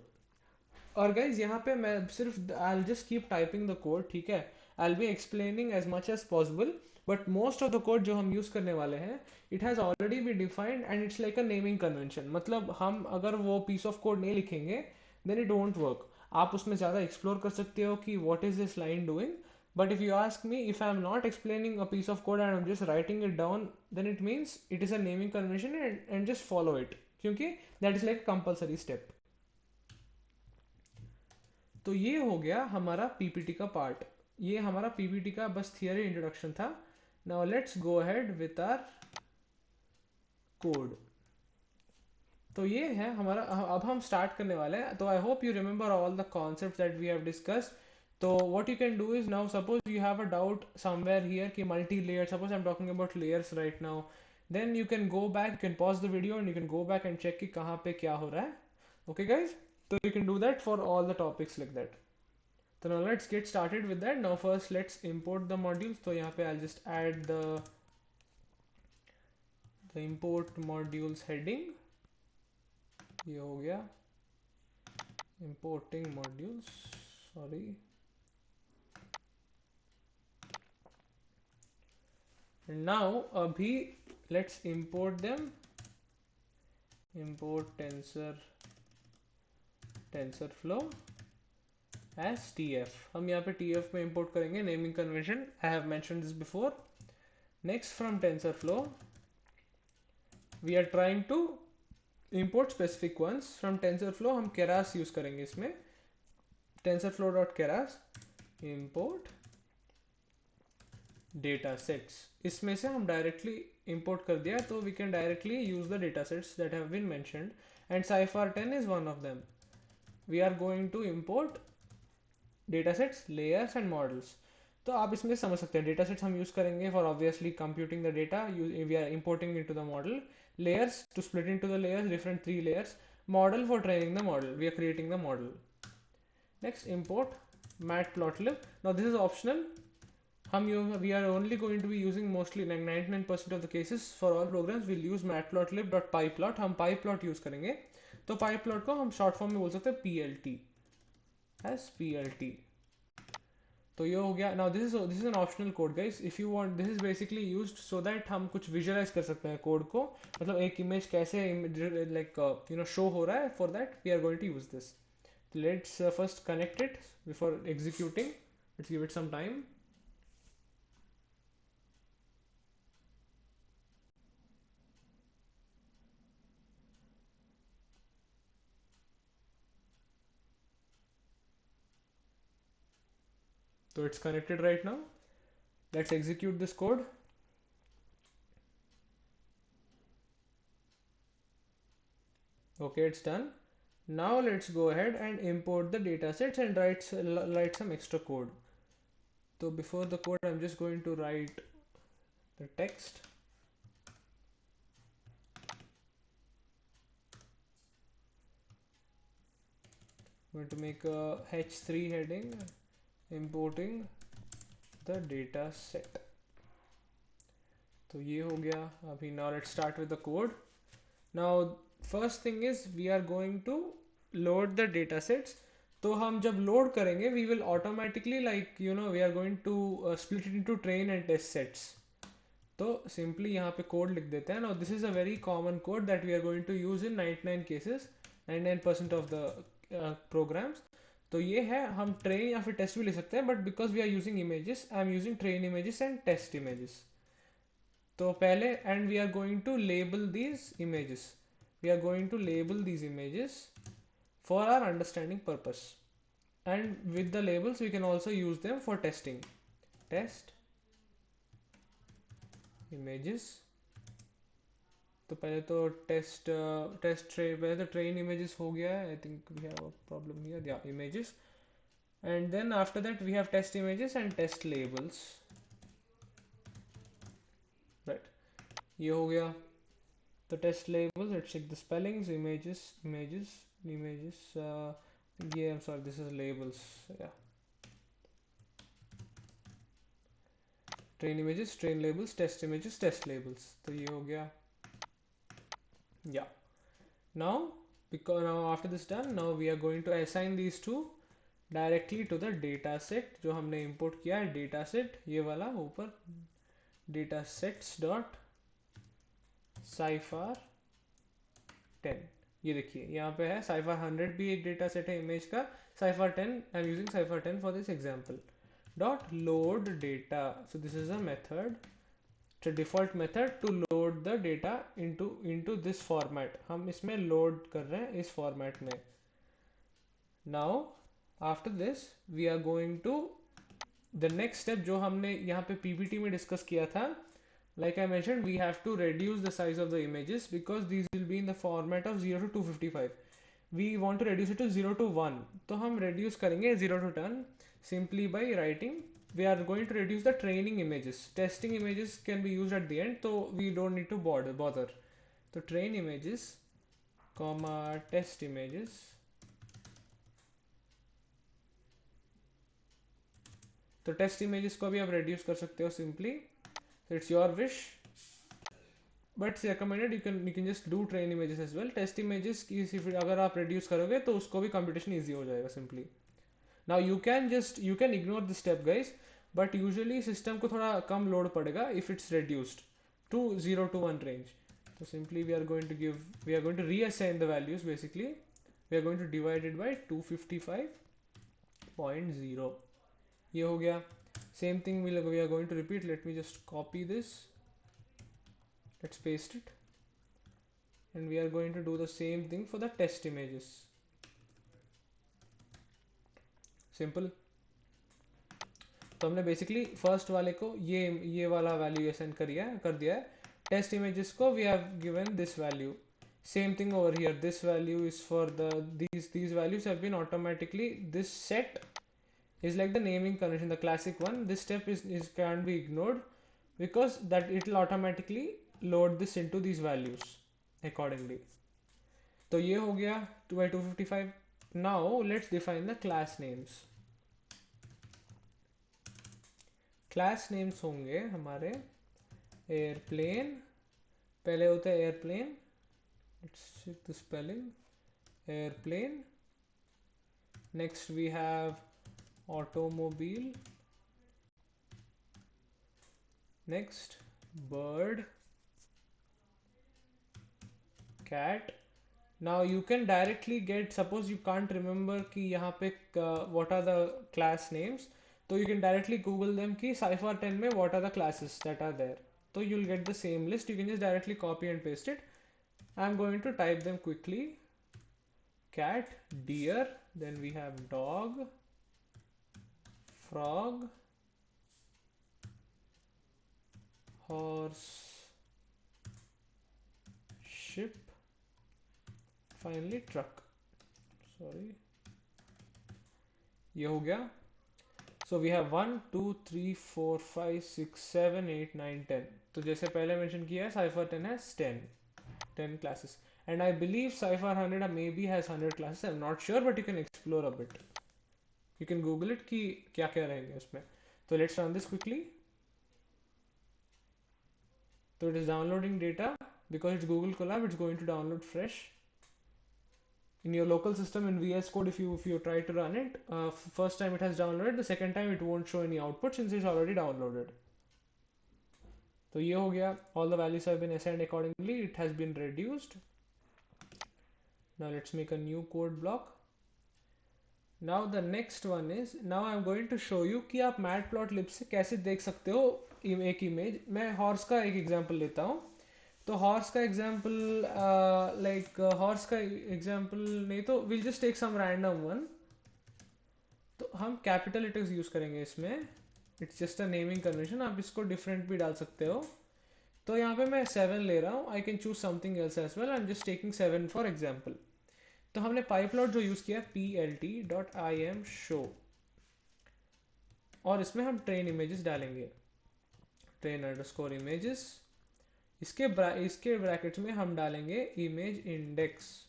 और guys यहाँ पे मैं सिर्फ I'll just keep typing the code, ठीक है. I'll be explaining as much as possible, but most of the code जो हम use करने वाले हैं, it has already been defined and it's like a naming convention. मतलब हम अगर वो piece of code नहीं लिखेंगे, then it won't work. आप उसमें ज़्यादा explore कर सकते हो कि what is this line doing, but if you ask me, if I'm not explaining a piece of code and I'm just writing it down, then it means it is a naming convention and just follow it, क्योंकि that is like a compulsory step. तो ये हो गया हमारा PPT का part. ये हमारा PPT का बस थियरी इंट्रोडक्शन था. Now let's go ahead with our code. तो ये है हमारा, अब हम स्टार्ट करने वाले हैं. तो I hope you remember all the concept that we have discussed. तो what you can do is, now suppose you have a doubt somewhere here कि multi layer, suppose I am talking about layers right now, then you can go back, you can pause the video and you can go back and check कि कहाँ पे क्या हो रहा है. Okay guys, so you can do that for all the topics like that. So now let's get started with that. Now first let's import the modules. So यहाँ पे I'll just add the import modules heading. ये हो गया importing modules, sorry. And now अभी let's import them. Import TensorFlow as TF. हम यहाँ पे TF में import करेंगे, naming convention. I have mentioned this before. Next, from TensorFlow, we are trying to import specific ones. From TensorFlow हम Keras use करेंगे इसमें. TensorFlow.keras import datasets. इसमें से हम directly import कर दिया, तो we can directly use the datasets that have been mentioned. And Cypher 10 is one of them. We are going to import datasets, layers and models. तो आप इसमें समझ सकते हैं, datasets हम यूज करेंगे for obviously computing the data. We are importing into the model. Layers to split into the layers, different 3 layers. Model for training the model. We are creating the model. Next, import matplotlib. Now this is optional. We are only going to be using mostly like 99% of the cases for all programs we'll use matplotlib.pyplot. हम pyplot use करेंगे. तो pyplot को हम short form में बोल सकते हैं PLT, as PLT. तो ये हो गया. Now this is an optional code guys. If you want, this is basically used so that हम कुछ विजुअलाइज कर सकते हैं कोड को, मतलब एक इमेज कैसे लाइक शो हो रहा है. For that we are going to use this. Let's first connect it before executing. Let's give it some time. So it's connected right now. Let's execute this code. Okay, it's done. Now let's go ahead and import the datasets and write some extra code. So before the code, I'm just going to write the text. I'm going to make a h3 heading, importing the data set. तो ये हो गया अभी. Now let's start with the code. Now first thing is we are going to load the datasets. तो हम जब load करेंगे we will automatically we are going to split it into train and test sets. तो simply यहाँ पे code लिख देते हैं. Now this is a very common code that we are going to use in 99 cases, 99% of the programs. तो ये है, हम train या फिर test भी ले सकते हैं, but because we are using images, I am using train images and test images. तो पहले, and we are going to label these images. We are going to label these images for our understanding purpose. And with the labels, we can also use them for testing. Test images. तो पहले तो पहले तो train images हो गया है. I think we have a problem here. Yeah, images. And then after that we have test images and test labels. Right. ये हो गया. The test labels, let's check the spellings. Images. Yeah, I'm sorry, this is labels. Yeah. Train images, train labels, test images, test labels. तो ये हो गया. Yeah. Now, because now after this done, now we are going to assign these two directly to the data set जो हमने import किया है. Data set ये वाला ऊपर datasets dot cipher 10. ये देखिए यहाँ पे है. cipher 100 भी एक डेटा सेट है इमेज का. cipher 10, I'm using cipher 10 for this example. Dot load data. So this is a method. It's a default method to load the data into this format. हम इसमें load कर रहे हैं इस format में. Now after this we are going to the next step जो हमने यहाँ पे PPT में discuss किया था. Like I mentioned, we have to reduce the size of the images because these will be in the format of 0 to 255. We want to reduce it to 0 to 1. तो हम reduce करेंगे 0 to 10 simply by writing. We are going to reduce the training images. Testing images can be used at the end, so we don't need to bother. तो train images, comma test images. तो test images को भी आप reduce कर सकते हो simply. So it's your wish. But it's recommended you can just do train images as well. Test images की अगर आप reduce करोगे तो उसको भी computation easy हो जाएगा simply. Now you can ignore this step guys, but usually system को थोड़ा कम load पड़ेगा if it's reduced to 0 to 1 range. So simply we are going to reassign the values basically. We are going to divide it by 255.0. ये हो गया. Same thing we are going to repeat. Let me just copy this. Let's paste it. And we are going to do the same thing for the test images. Simple. तो हमने basically first वाले को ये वाला value assign कर दिया है. Test images को we have given this value. Same thing over here. This value is for these values have been automatically, this set is like the naming convention, the classic one. This step is can't be ignored because that it will automatically load this into these values accordingly. तो ये हो गया 2 by 255. Now let's define the class names. Class names होंगे हमारे airplane. पहले होता है airplane. Let's check the spelling. Airplane. Next we have automobile. next bird, cat. Now you can directly get, suppose you can't remember कि यहाँ पे what are the class names, तो you can directly Google them कि Cypher 10 में what are the classes that are there. So you'll get the same list. You can just directly copy and paste it. I'm going to type them quickly. Cat, deer, then we have dog, frog, horse, ship, finally truck. Sorry, ये हो गया. So we have 1 2 3 4 5 6 7 8 9 10. तो जैसे पहले mention किया है, Cypher 10 has 10 classes, and I believe Cypher 100 maybe has 100 classes. I'm not sure, but you can explore a bit. You can Google it कि क्या क्या रहेंगे उसमें. So let's run this quickly. So it is downloading data. Because it's Google Colab, it's going to download fresh. In your local system in VS Code, if you try to run it, first time it has downloaded, the second time it won't show any output since it's already downloaded. तो ये हो गया. All the values have been assigned accordingly. It has been reduced. Now let's make a new code block. Now the next one is, now I'm going to show you कि आप matplotlib से कैसे देख सकते हो एक इमेज. मैं horse का एक एग्जांपल लेता हूँ. तो हॉर्स का एग्जांपल, लाइक हॉर्स का एग्जांपल नहीं तो will just take some random one. तो हम कैपिटल लेटर्स यूज करेंगे इसमें. It's just a naming convention. आप इसको डिफरेंट भी डाल सकते हो. तो यहाँ पे मैं 7 ले रहा हूँ. I can choose something else as well. I am just taking 7 for example. तो हमने पाइपलॉट जो यूज किया plt.imshow, और इसमें हम ट्रेन इमेजेस डालेंगे. Train underscore images. इसके ब्रैकेट्स में हम डालेंगे इमेज इंडेक्स.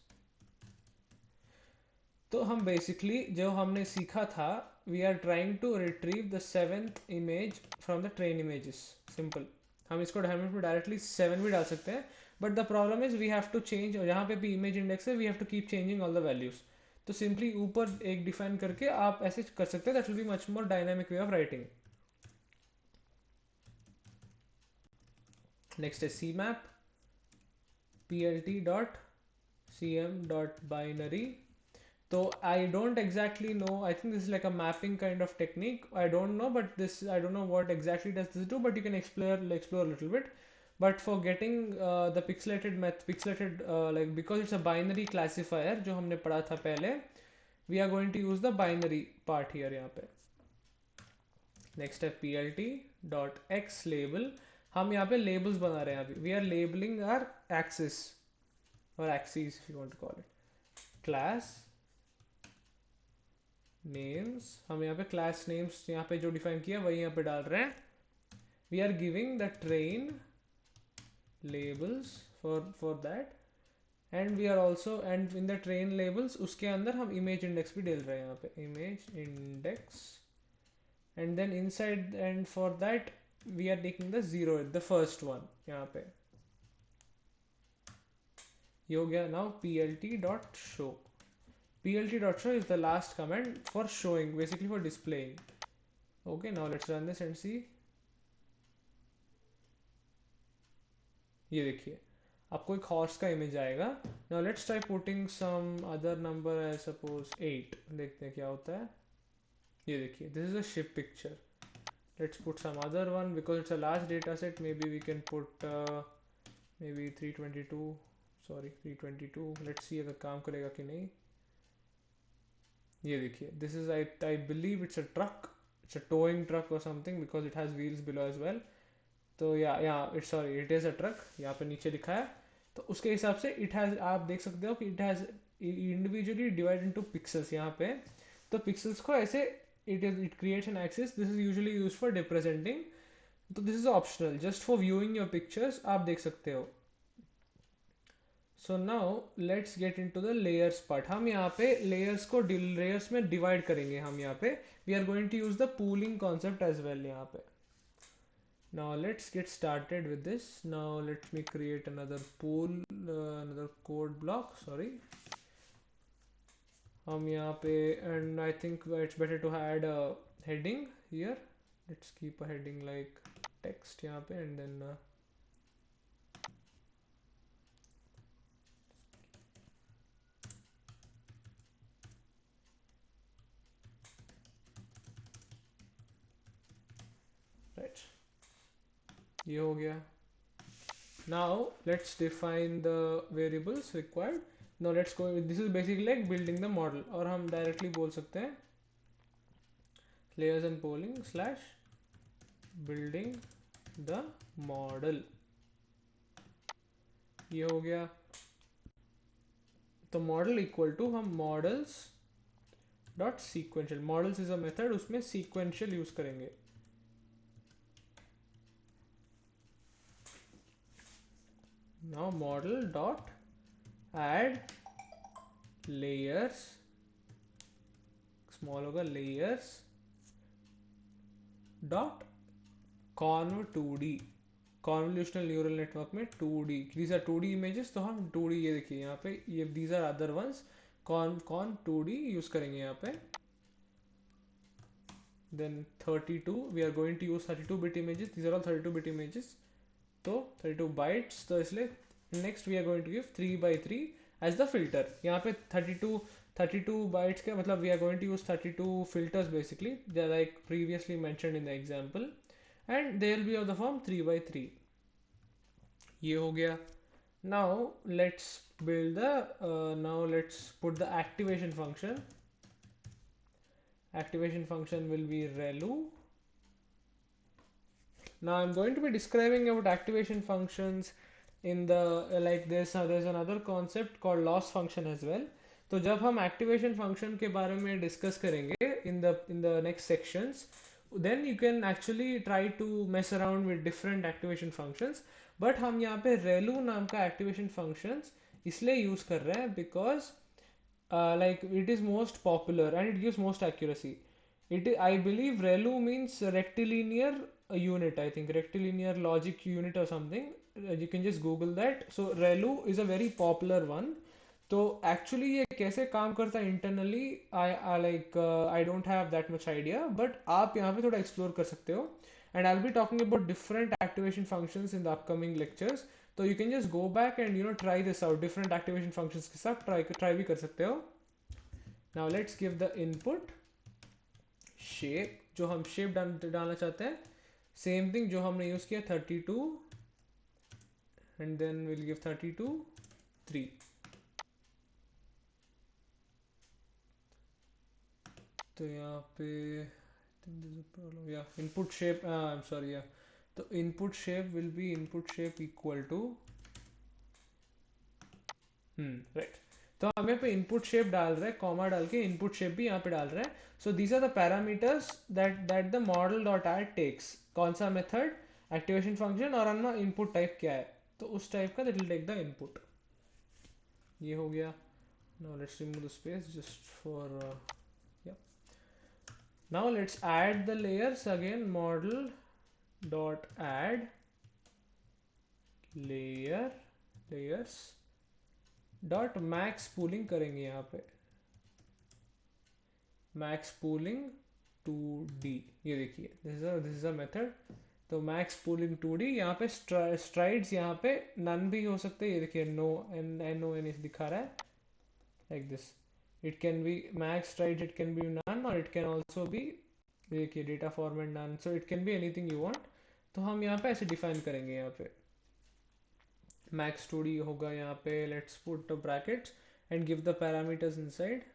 तो हम बेसिकली जो हमने सीखा था, we are trying to retrieve the 7th image from the train images. Simple. हम इसको डायरेक्टली 7 भी डाल सकते हैं, but the problem is we have to change. जहाँ पे भी इमेज इंडेक्स है, we have to keep changing all the values. तो सिंपली ऊपर एक डिफाइन करके आप ऐसे कर सकते हैं. That will be much more dynamic way of writing. Next है CMap, plt.cm.binary. So I don't exactly know. I think this is like a mapping kind of technique. I don't know, but I don't know what exactly does this do. But you can explore a little bit. But for getting the pixelated like, because it's a binary classifier जो हमने पढ़ा था पहले, we are going to use the binary part here यहाँ पे. Next है plt.xlabel. हम यहाँ पे labels बना रहे हैं अभी. We are labeling our axis or axes if you want to call it. Class names. हम यहाँ पे class names यहाँ पे जो define किया वही यहाँ पे डाल रहे हैं. We are giving the train labels for that, and we are also, and in the train labels उसके अंदर हम image index भी डाल रहे हैं यहाँ पे. Image index, and then inside, and for that we are taking the 0, the first one यहाँ पे. ये हो गया. Now plt.show. plt.show is the last command for showing, basically for displaying. Okay, now let's run this and see. ये देखिए आपको एक horse का इमेज आएगा. Now let's try putting some other number, I suppose 8. देखते हैं क्या होता है. ये देखिए, this is a ship picture. Let's put some other one because it's a large data set. Maybe we can put maybe 322. Sorry, 322. Let's see अगर काम करेगा कि नहीं. ये देखिए, this is I believe it's a truck. It's a towing truck or something because it has wheels below as well. तो it is a truck. यहाँ पे नीचे लिखा है. तो उसके हिसाब से it has, आप देख सकते हो कि it has individually divided into pixels यहाँ पे. तो pixels को ऐसे it creates an axis. This is usually used for representing. तो this is optional. Just for viewing your pictures आप देख सकते हो. So now let's get into the layers part. हम यहाँ पे layers में divide करेंगे. हम यहाँ पे we are going to use the pooling concept as well यहाँ पे. Now let's get started with this. Now let me create another pool, another code block. Sorry. हम यहाँ पे, and I think it's better to add a heading here. Let's keep a heading like text यहाँ पे and then right, ये हो गया. Now let's define the variables required. Now let's go. This is basically like building the model, और हम directly बोल सकते हैं layers and polling slash building the model. ये हो गया. तो model equal to हम models dot sequential. Models is a method, उसमें sequential use करेंगे. Now model dot add layers, small होगा layers dot conv 2D. Convolutional neural network में 2D, these are 2D images, तो हम 2D ये देखिए यहाँ पे ये these are other ones, conv 2D use करेंगे यहाँ पे. Then 32 we are going to use 32 bit images, these are all 32 bit images, तो 32 bytes, तो इसलिए next we are going to give 3 by 3 as the filter. यहाँ पे 32 bytes के मतलब we are going to use 32 filters basically, they are like previously mentioned in the example, and they will be of the form 3 by 3. ये हो गया. Now let's build the now let's put the activation function. Activation function will be relu. Now I'm going to be describing about activation functions in the like this. There's another concept called loss function as well. तो जब हम activation function के बारे में discuss करेंगे in the next sections, then you can actually try to mess around with different activation functions. But हम यहाँ पे relu नाम का activation functions इसलिए use कर रहे हैं because like it is most popular and it gives most accuracy. I believe relu means rectilinear unit, I think rectilinear logic unit or something. You can just google that. So relu is a very popular one. तो actually ये कैसे काम करता है internally, I don't have that much idea, but आप यहाँ पे थोड़ा एक्सप्लोर कर सकते हो. And I will be talking about different activation functions in the upcoming lectures. तो you can just go back and try this out. Different activation functions के साथ ट्राई भी कर सकते हो. Now let's give the input shape, जो हम shape डालना चाहते हैं. सेम थिंग जो हमने यूज किया 32 एंड देन विल गिव 32 3. तो यहाँ पे input shape, I am sorry, तो input shape will be input shape equal to right. तो हम यहाँ पे इनपुट शेप डाल रहे हैं, कॉमा डाल के इनपुट शेप भी यहाँ पे डाल रहे हैं. So these are the parameters that the model dot add takes. कौन सा मेथड, एक्टिवेशन फंक्शन, और अन्ना इनपुट टाइप क्या है, तो उस टाइप का that will take the input. ये हो गया. Now let's remove the space just for now let's add the layers again. Model dot add layers dot max pooling करेंगे यहाँ पे. max pooling 2D, ये देखिए this is a method. तो max pooling 2D, यहाँ पे strides यहाँ पे none भी हो सकते हैं. ये देखिए no दिखा रहा है like this. It can be max strides, it can be none, or it can also be देखिए data format none. So it can be anything you want. तो हम यहाँ पे ऐसे define करेंगे. यहाँ पे max 2D होगा यहाँ पे. Let's put the brackets and give the parameters inside.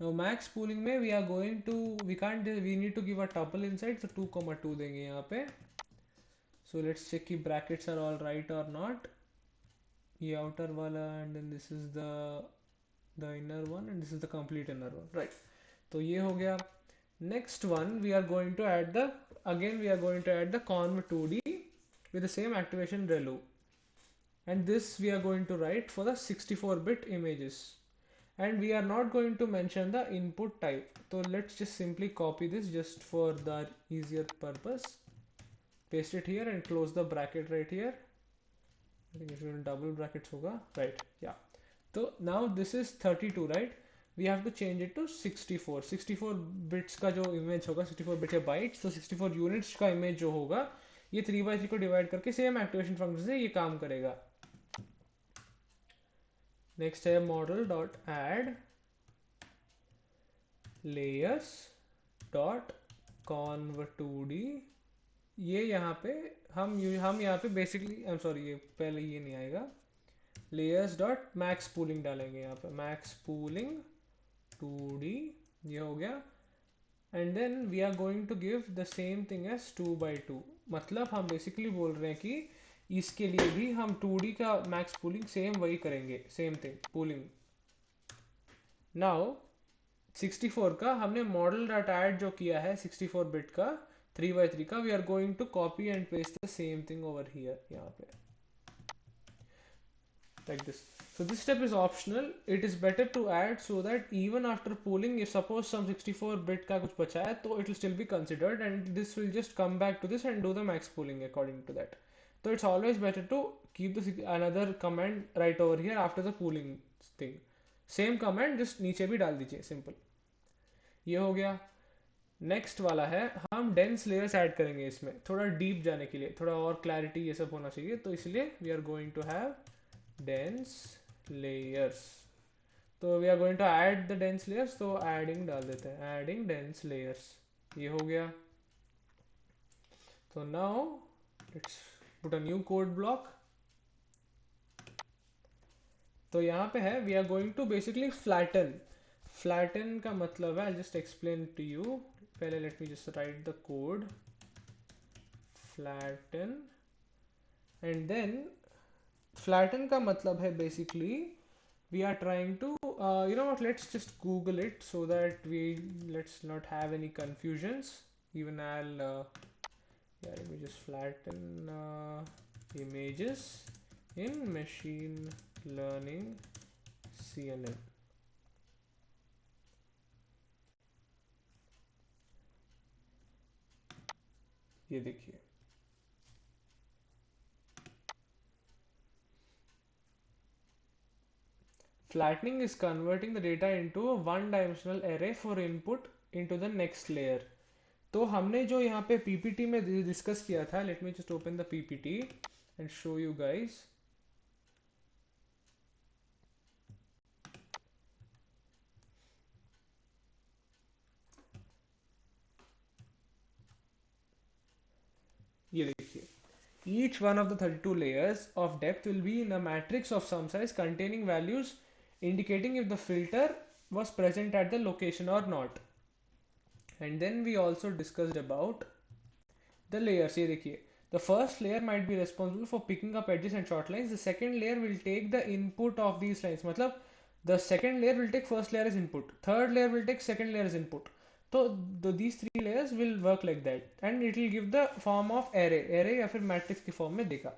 Now max pooling में we are going to we need to give a tuple inside, so 2,2 देंगे यहाँ पे. So let's check if brackets are all right or not. ये outer वाला and then this is the inner one and this is the complete inner one, right. तो ये हो गया. Next one we are going to add the conv 2D with the same activation relu, and this we are going to write for the 64-bit images, and we are not going to mention the input type. So let's just simply copy this just for the easier purpose, paste it here and close the bracket right here. I think it's going to double brackets hoga, right. Yeah. So now this is 32, right. We have to change it to 64 64 bits का जो image होगा, 64 bits या bytes, तो 64 units का image जो होगा ये 3 by 3 को डिवाइड करके सेम एक्टिवेशन फंक्शन से ये काम करेगा. नेक्स्ट है model dot add layers dot conv2d. ये यहाँ पे हम यहाँ पे बेसिकली, आई एम सॉरी, ये पहले ये नहीं आएगा. लेयर्स डॉट मैक्स पूलिंग डालेंगे यहाँ पे, मैक्स पूलिंग 2d. ये हो गया. And then we are going to give the same thing as 2 by 2. मतलब हम बेसिकली बोल रहे हैं कि इसके लिए भी हम 2d का मैक्स पूलिंग सेम वही करेंगे, सेम थिंग पूलिंग. नाउ 64 का हमने मॉडल डॉट ऐड जो किया है 64 बिट का 3 by 3 का, we are going to copy and paste the same thing over here, यहाँ पे like this. So this step is optional. It is better to add so that even after pooling, if suppose some 64 bit का कुछ बचा है तो it will still be considered and this will just come back to this and do the max pooling according to that. So it's always better to keep this another command right over here after the pooling thing. Same command just नीचे भी डाल दीजिए, simple. ये हो गया. Next वाला है, हम डेंस लेयर्स ऐड करेंगे इसमें, थोड़ा डीप जाने के लिए, थोड़ा और क्लैरिटी ये सब होना चाहिए, तो इसलिए we are going to have dense layers. तो we are going to add the dense layers, तो एडिंग डाल देते हैं, एडिंग डेंस लेयर्स. ये हो गया. तो now let's put a new code block. तो यहाँ पे है we are going to basically flatten. Flatten का मतलब है, I just explain to you. पहले let me just write the code. Flatten and then flatten का मतलब है basically we are trying to you know what, let's just google it so that let's not have any confusions. Even I'll yeah, let me just flatten images in machine learning CNN. ये देखिए, flattening is converting the data into a one-dimensional array for input into the next layer. तो हमने जो यहाँ पे PPT में discuss किया था, late me just open the PPT and show you guys. ये देखिए, each one of the 32 layers of depth will be in a matrix of some size containing values indicating if the filter was present at the location or not. And then we also discussed about the layers. ये देखिए, the first layer might be responsible for picking up edges and short lines. The second layer will take the input of these lines. मतलब the second layer will take first layer as input, third layer will take second layer as input. तो these three layers will work like that and it will give the form of array या फिर matrix की form में देगा.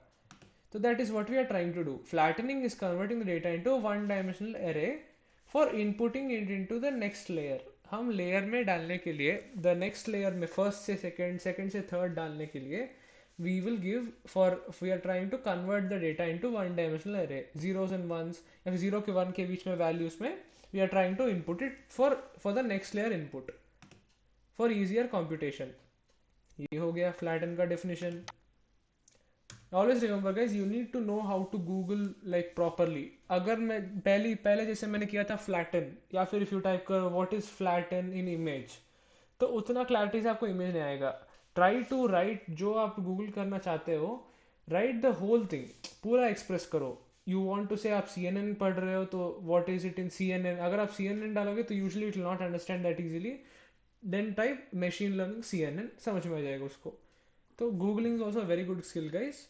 So that is what we are trying to do. Flattening is converting the data into a one dimensional array for inputting it into the next layer. हम layer में डालने के लिए, द नेक्स्ट लेयर में first से second, second से third डालने के लिए we will give for, we are trying to convert the data into one dimensional array, zeros and ones या फिर 0 के 1 के बीच में वैल्यूज में we are trying to input it for the next layer input for easier computation. ये हो गया flatten का definition. Always remember guys, you need to know how to Google like properly. अगर मैं पहले जैसे मैंने किया था flatten, या फिर if you type कर what is flatten in image, तो उतना क्लैरिटी से आपको इमेज नहीं आएगा. ट्राई टू राइट, जो आप गूगल करना चाहते हो, राइट द होल थिंग, पूरा एक्सप्रेस करो. यू वांट टू से आप CNN पढ़ रहे हो तो what is it in CNN. अगर आप CNN डालोगे तो usually it will not understand that easily. Then type machine learning CNN, समझ में आ जाएगा उसको. तो googling is also very good skill guys.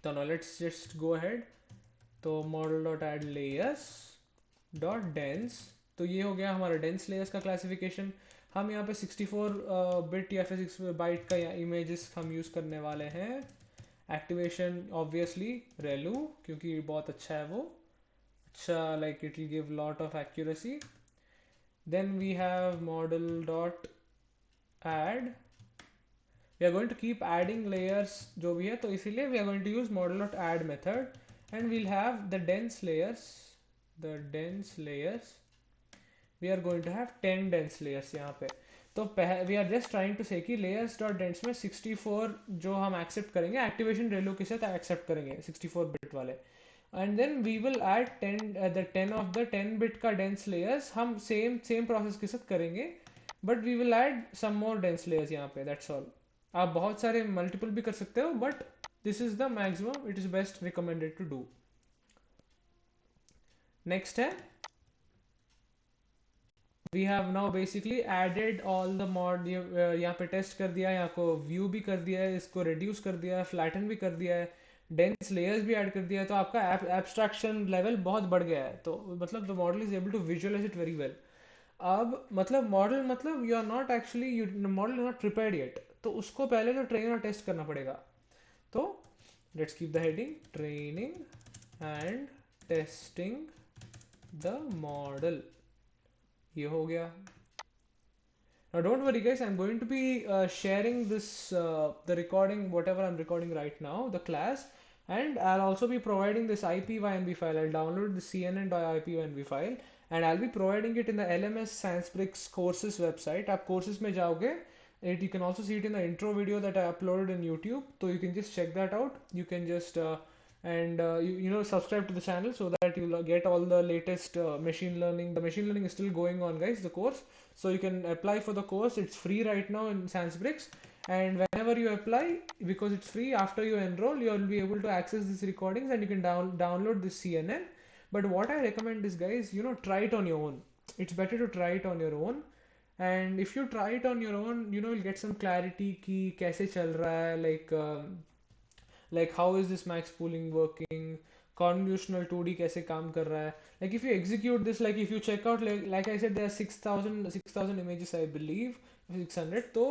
तो now let's just go ahead. तो model dot add layers dot dense. तो ये हो गया हमारा डेंस लेयर्स का क्लासिफिकेशन. हम यहाँ पे 64 बिट या फिर 6 बाइट का इमेजेस हम यूज़ करने वाले हैं. एक्टिवेशन ऑब्वियसली रेलू, क्योंकि बहुत अच्छा है वो, अच्छा like it will give lot of accuracy. Then we have model dot add. We are going to keep adding layers जो भी है, तो इसीलिए we are going to use model dot add method and we'll have the dense layers we are going to have 10 dense layers यहाँ पे। तो we are just trying to say कि layers dot dense में 64 जो हम accept करेंगे activation रेलो के साथ एक्सेप्ट करेंगे 64 बिट वाले, and then we will add 10 of the 10 bit का डेंस लेयर्स हम सेम प्रोसेस के साथ करेंगे, but we will add some more dense layers यहाँ पे, दैट्स ऑल। आप बहुत सारे मल्टीपल भी कर सकते हो, but this is the maximum it is best recommended to do. Next है, we have now basically added all the mod, यहाँ पे टेस्ट कर दिया, यहाँ को व्यू भी कर दिया है, इसको रिड्यूस कर दिया है, फ्लैटन भी कर दिया है, डेंस लेयर्स भी ऐड कर दिया है, तो आपका एब्स्ट्रैक्शन लेवल बहुत बढ़ गया है। तो मतलब the model is able to visualise it very well. अब मतलब मॉडल, मतलब you are not actually, you model is not prepared yet, तो उसको पहले तो ट्रेन और टेस्ट करना पड़ेगा। तो let's keep the heading training and testing the model, ये हो गया। Now don't worry guys, I'm going to be sharing this the recording, whatever I'm recording right now, the class, and I'll also be providing this IPYNB file. I'll download the CNN.IPYNB file and I'll be providing it in the LMS ScienceBricks courses website. आप courses में जाओगे, you can also see it in the intro video that I uploaded in YouTube, so you can just check that out. You can just you know, subscribe to the channel so that you'll get all the latest machine learning. The machine learning is still going on guys, the course, so you can apply for the course. It's free right now in ScienceBricks, and whenever you apply, because it's free, after you enroll you'll be able to access these recordings and you can download this CNN. But what I recommend is guys, you know, try it on your own. It's better to try it on your own, and if you try it on your own, you know, you'll get some clarity कि कैसे चल रहा है, like how is this max pooling working, convolutional 2D कैसे काम कर रहा है, like if you execute this, like if you check out, like I said, there are 6,000 images I believe, 600, so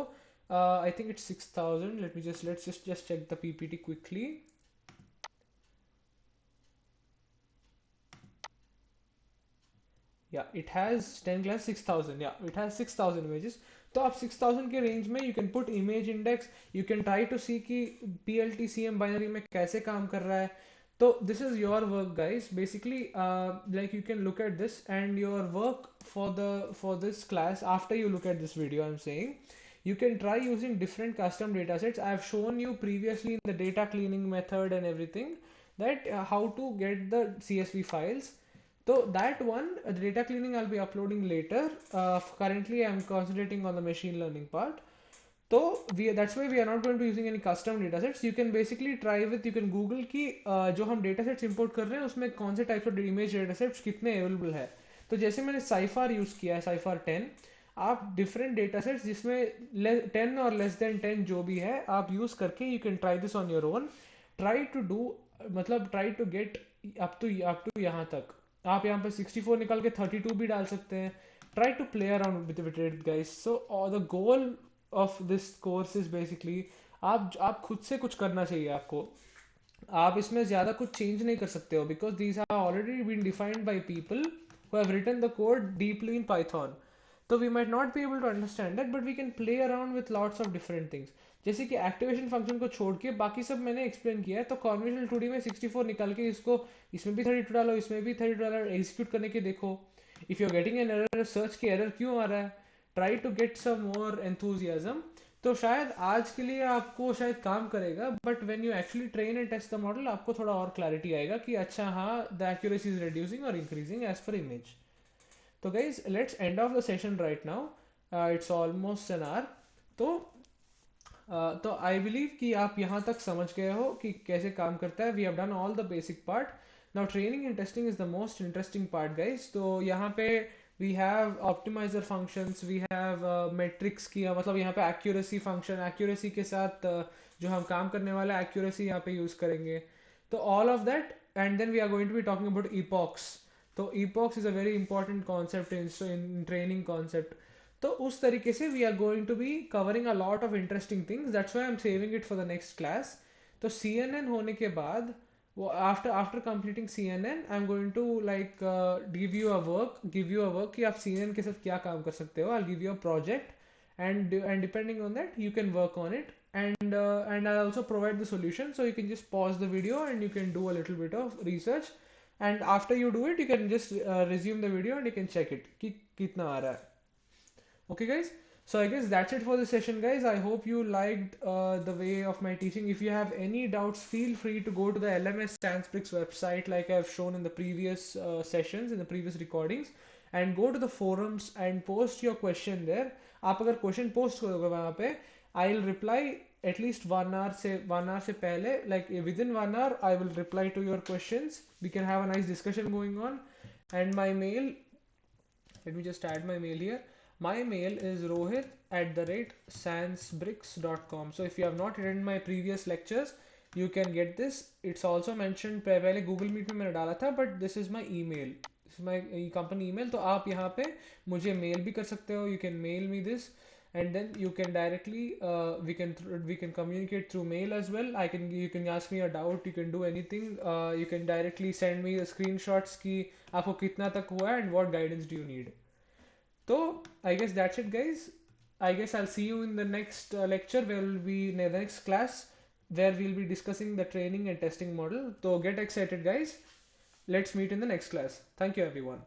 I think it's 6,000. Let's just check the PPT quickly. Yeah, it has 10 class 6,000, yeah, it has 6,000 images. तो आप 6,000 के range में you can put image index, you can try to see कि PLTCM binary में कैसे काम कर रहा है. तो this is your work guys, basically like you can look at this and your work for this class after you look at this video. I'm saying you can try using different custom datasets. I've shown you previously in the data cleaning method and everything that how to get the CSV files. So that one, the data cleaning I'll be uploading later. Currently I'm concentrating on the machine learning part. So that's why we are not going to be using any custom datasets. You can basically try with, you can Google कि जो हम datasets import कर रहे हैं उसमें कौन से types of image datasets कितने available है. तो जैसे मैंने Cypher use किया है, Cypher 10, आप different datasets जिसमें 10 और less than 10 जो भी है आप use करके you can try this on your own. Try to do, मतलब try to get up to यहाँ तक. आप यहाँ पे 64 निकाल के 32 भी डाल सकते हैं. Try to play around with it guys. So the goal of this course is basically आप खुद से कुछ करना चाहिए आपको. आप इसमें ज़्यादा कुछ चेंज नहीं कर सकते हो because these have already been defined by people who have written the code deeply in Python. So we might not be able to understand that, but we can play around with lots of different things. जैसे कि activation function को छोड़ के बाकी सब मैंने explain किया है. तो कॉन्वेंशनल 2D में 64 निकाल के इसको इसमें भी 32 डालो, इसमें भी 32 डालो, एग्जीक्यूट करने के देखो. If you are getting an error, search की एरर क्यों आ रहा है, try to get some more enthusiasm. तो शायद आज के लिए आपको शायद काम करेगा, but when you actually train and test the model आपको थोड़ा और क्लैरिटी आएगा कि अच्छा हाँ द एक्यूरेसी इज रिड्यूसिंग और इंक्रीजिंग एज पर इमेज. तो guys let's end of the session right now. It's almost an hour. तो तो आई बिलीव कि आप यहाँ तक समझ गए हो कि कैसे काम करता है. We have done all the basic part. Now training and testing is the most interesting part guys. तो यहाँ पे we have optimiser functions, we have metrics किया, मतलब यहाँ पे एक्यूरेसी फंक्शन, एक्यूरेसी के साथ जो हम काम करने वाला एक्यूरेसी यहाँ पे यूज करेंगे. तो all of that, and then we are going to be talking about epochs. तो epochs is a very important concept in training concept. तो उस तरीके से we are going to be covering a lot of interesting things. That's why I am saving it for the next class. तो CNN होने के बाद वो after completing CNN I am going to like give you a work कि आप CNN के साथ क्या काम कर सकते हो. I give you a project and depending on that you can work on it, and I'll also provide the solution, so you can just pause the video and you can do a little bit of research and after you do it you can just resume the video and you can check it कि कितना आ रहा है. Okay, guys. So I guess that's it for the session, guys. I hope you liked the way of my teaching. If you have any doubts, feel free to go to the LMS Stansprix website, like I've shown in the previous sessions, in the previous recordings, and go to the forums and post your question there. आप अगर question post करोगे वहाँ पे, I'll reply at least 1 hour से पहले, like within 1 hour, I will reply to your questions. We can have a nice discussion going on, and my mail. Let me just add my mail here. My mail is rohit@sansbricks.com. So if you have not attended my previous lectures, you can get this. It's also mentioned पहले Google Meet में मैंने डाला था, but this is my email. This is my company email. तो आप यहाँ पे मुझे mail भी कर सकते हो. You can mail me this, and then you can directly we can communicate through mail as well. You can ask me a doubt. You can do anything. You can directly send me the screenshots कि आपको कितना तक हुआ है and what guidance do you need. So I guess that's it, guys. I guess I'll see you in the next lecture where we'll be in the next class where we'll be discussing the training and testing model. So get excited, guys. Let's meet in the next class. Thank you, everyone.